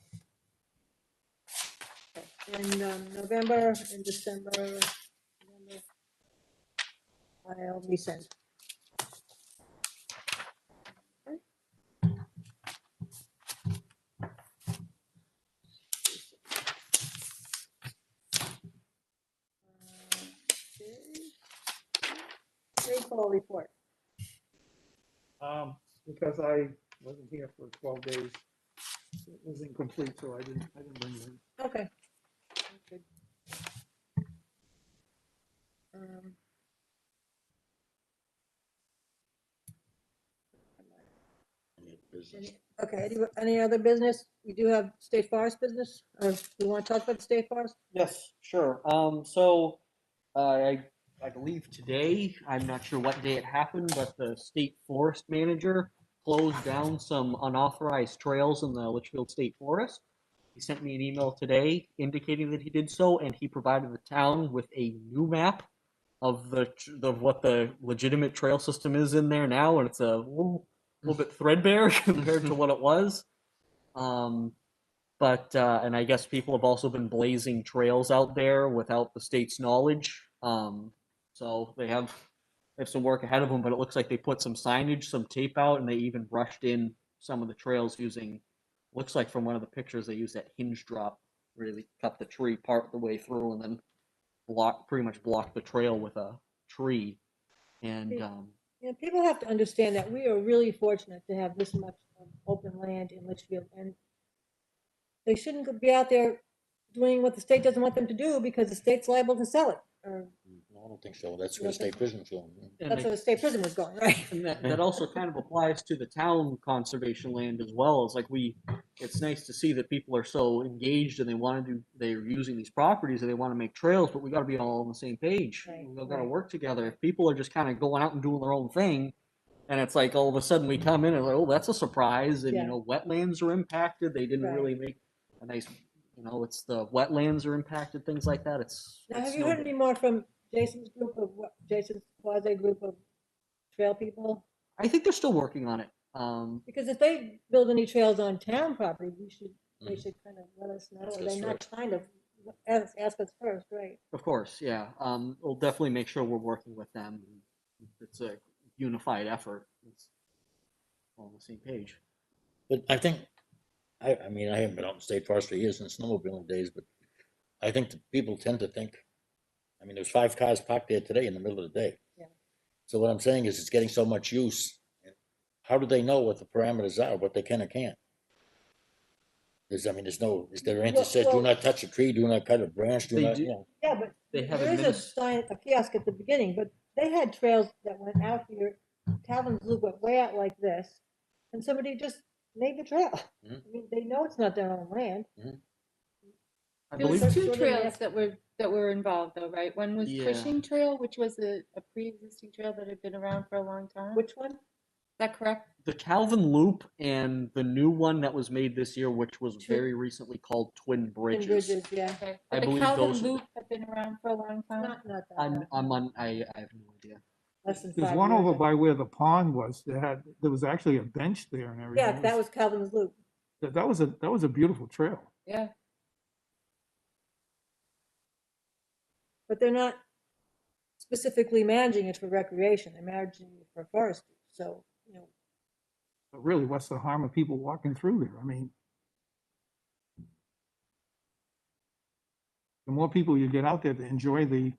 And November and December, I'll resend. Rainfall report. Because I wasn't here for 12 days, it was incomplete, so I didn't bring it in. Okay. Good. Any business? Okay, any other business? We do have state forest business, or we want to talk about the state forest? Yes, sure. So I believe today, I'm not sure what day it happened, but the state forest manager closed down some unauthorized trails in the Litchfield State Forest. He sent me an email today indicating that he did so, and he provided the town with a new map of of what the legitimate trail system is in there now, and it's a little bit threadbare compared to what it was. But and I guess people have also been blazing trails out there without the state's knowledge. So they have some work ahead of them, but it looks like they put some signage, some tape out, and they even brushed in some of the trails using. Looks like from one of the pictures they used that hinge drop, really cut the tree part the way through, and then pretty much block the trail with a tree. And You know, people have to understand that we are really fortunate to have this much open land in Litchfield, and they shouldn't be out there doing what the state doesn't want them to do because the state's liable to sell it. Or No, I don't think so. That's where the state prison's going. that's where the state prison was going, right? And that also kind of applies to the town conservation land as well. It's like it's nice to see that people are so engaged and they're using these properties and they want to make trails, but we got to be all on the same page. Right, We've got to right. work together. If people are just kind of going out and doing their own thing, and it's like all of a sudden we come in and like, oh, that's a surprise, and Yeah. you know, wetlands are impacted. They didn't Right. really make a nice, you know, it's the wetlands are impacted, things like that. Now, it's have you no heard any more from Jason's Jason's quasi group of trail people? I think they're still working on it. Because if they build any trails on town property, they should kind of let us know. Ask Or us they not first. kind of ask us first, right? Of course, yeah. We'll definitely make sure we're working with them. It's a unified effort. It's all on the same page. But I think, I mean, I haven't been out in state forest for years in snowmobiling days, but I think that people tend to think, I mean, there's 5 cars parked there today in the middle of the day. Yeah. So what I'm saying is it's getting so much use. How do they know what the parameters are, what they can or can't? Is there anything that says, do Well- not touch a tree, do not cut a branch, do They not, do- you know? Yeah, but They have there is a kiosk at the beginning, but they had trails that went out here. Calvin's Loop went way out like this, and somebody just made the trail. Mhm. I mean, they know it's not their own land. I There was believe two sort of trails nasty. that were involved though, right? One was Yeah. Cushing Trail, which was a pre-existing trail that had been around for a long time. Which one? Is that correct? the Calvin Loop and the new one that was made this year, which was very recently called Twin Bridges. Twin Bridges, yeah. Okay. I But the believe Calvin those- Loop had been around for a long time. Not that I have no idea. less than There's 5 one years, over I by think. where the pond was, there was actually a bench there and everything. Yeah, that was Calvin's Loop. That was a beautiful trail. Yeah. But they're not specifically managing it for recreation. They're managing it for forestry. So, you know, But really, what's the harm of people walking through there? I mean, the more people you get out there to enjoy the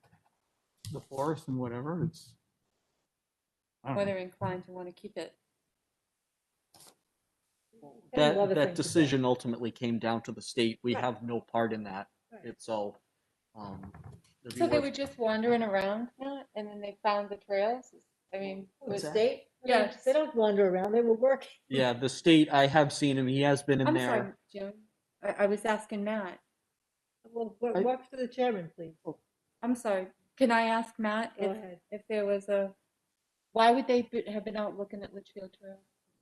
forest and whatever, it's. I don't Or know. they're inclined to want to keep it. they have other That things to do. decision ultimately came down to the state. We Right. have no part in that. Right. It's all. it'd be So they worth- were just wandering around, and then they found the trails. I mean, The was state? Yes. They don't wander around. They were working. Yeah, the state. I have seen him. He has been in I'm there. sorry, June. I was asking Matt. Well, I- walk to the chairman, please. I'm sorry. Can I ask Matt Go ahead. if there was why would they have been out looking at Litchfield Trail,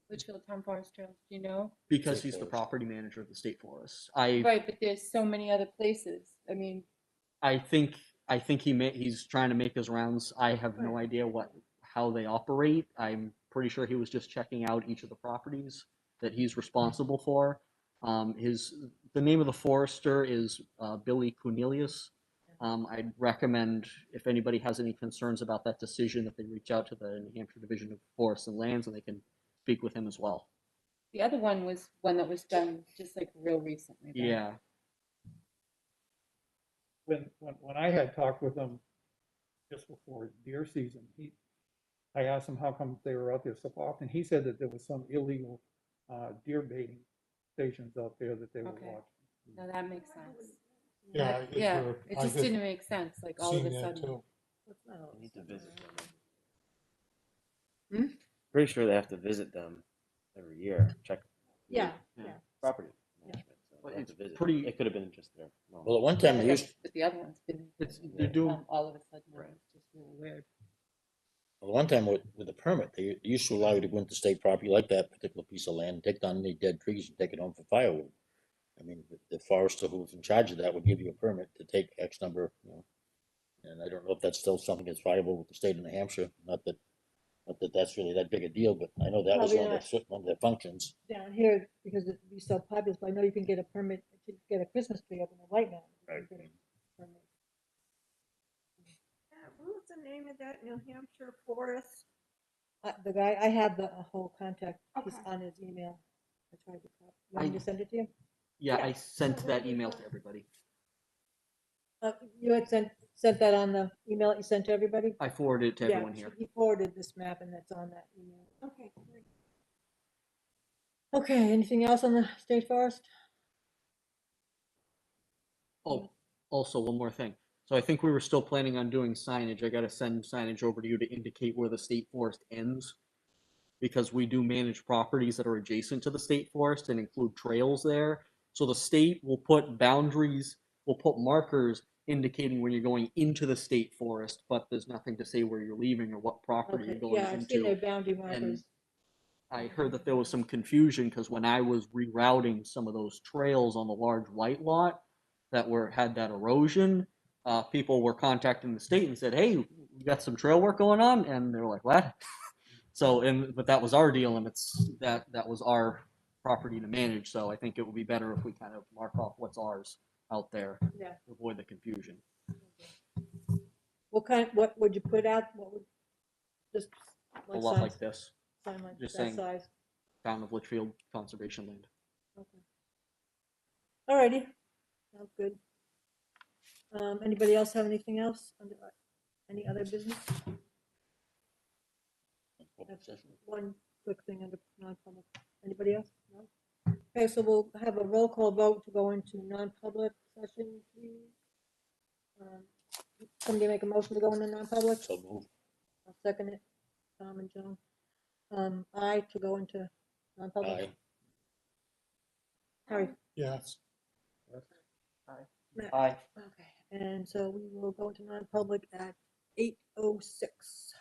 Litchfield Town Forest Trails? Do you know? Because State he's the forest. property manager of the state forest. Right, but there's so many other places. I mean, I think he's trying to make his rounds. I have no idea how they operate. I'm pretty sure he was just checking out each of the properties that he's responsible for. The name of the forester is Billy Cornelius. I'd recommend if anybody has any concerns about that decision that they reach out to the New Hampshire Division of Forests and Lands and they can speak with him as well. the other one was one that was done just like real recently. though. Yeah. When I had talked with him just before deer season, I asked him how come they were out there so often. He said that there was some illegal deer baiting stations out there that they were Okay. watching. No, that makes sense. Yeah, I Yeah, heard- it I just had didn't make sense, like all of seen a that sudden. too. You need to visit Hmm? them. Pretty sure they have to visit them every year, check Yeah, Yeah. yeah. property management. So Well, they have it's to visit. pretty- It could have been just there. Well, at one time, they used, But the other one's been They're doing. all of a sudden. Right. It's just really weird. well, one time with the permit, they used to allow you to go into state property like that particular piece of land, take down any dead trees and take it home for firewood. I mean, the forester who's in charge of that would give you a permit to take X number, you know. And I don't know if that's still something that's viable with the state of New Hampshire, not that that's really that big a deal, but I know that was Probably one of their functions. down here, because it'd be so populous, but I know you can get a permit to get a Christmas tree up in the White Mountain. You can Right. get a permit. What was the name of that New Hampshire forest? The guy, I have the whole contact, he's Okay. on his email. I tried to, want me to send it to you? Yeah, I Yeah. sent that'd that be email to fine. everybody. You had sent that on the email that you sent to everybody? I forwarded it to Yeah, everyone here. he forwarded this map and that's on that email. Okay, great. Okay, anything else on the state forest? Oh, also one more thing. So I think we were still planning on doing signage. I gotta send signage over to you to indicate where the state forest ends. Because we do manage properties that are adjacent to the state forest and include trails there. So the state will put boundaries, will put markers indicating when you're going into the state forest, but there's nothing to say where you're leaving or what property Okay, you're going yeah, I've seen their into. boundary And markers. I heard that there was some confusion because when I was rerouting some of those trails on the large white lot that had that erosion, people were contacting the state and said, "Hey, we got some trail work going on," and they're like, "What?" So, but that was our deal, and that was our property to manage. So I think it would be better if we kind of mark off what's ours out there Yeah. to avoid the confusion. What would you put out? What would, just A like lot signs, like this, sign like just that saying- size? Town of Litchfield Conservation Land. Okay. Alrighty, sounds good. Anybody else have anything else? Any other business? That's one quick thing under non-public. Anybody else? No? Okay, so we'll have a roll call vote to go into non-public session, please. Somebody make a motion to go into non-public? So move. I'll second it. Tom and Joan. Aye to go into non-public. Aye. Harry? Yes. Matt? Aye. Okay, and so we will go into non-public at 8:06.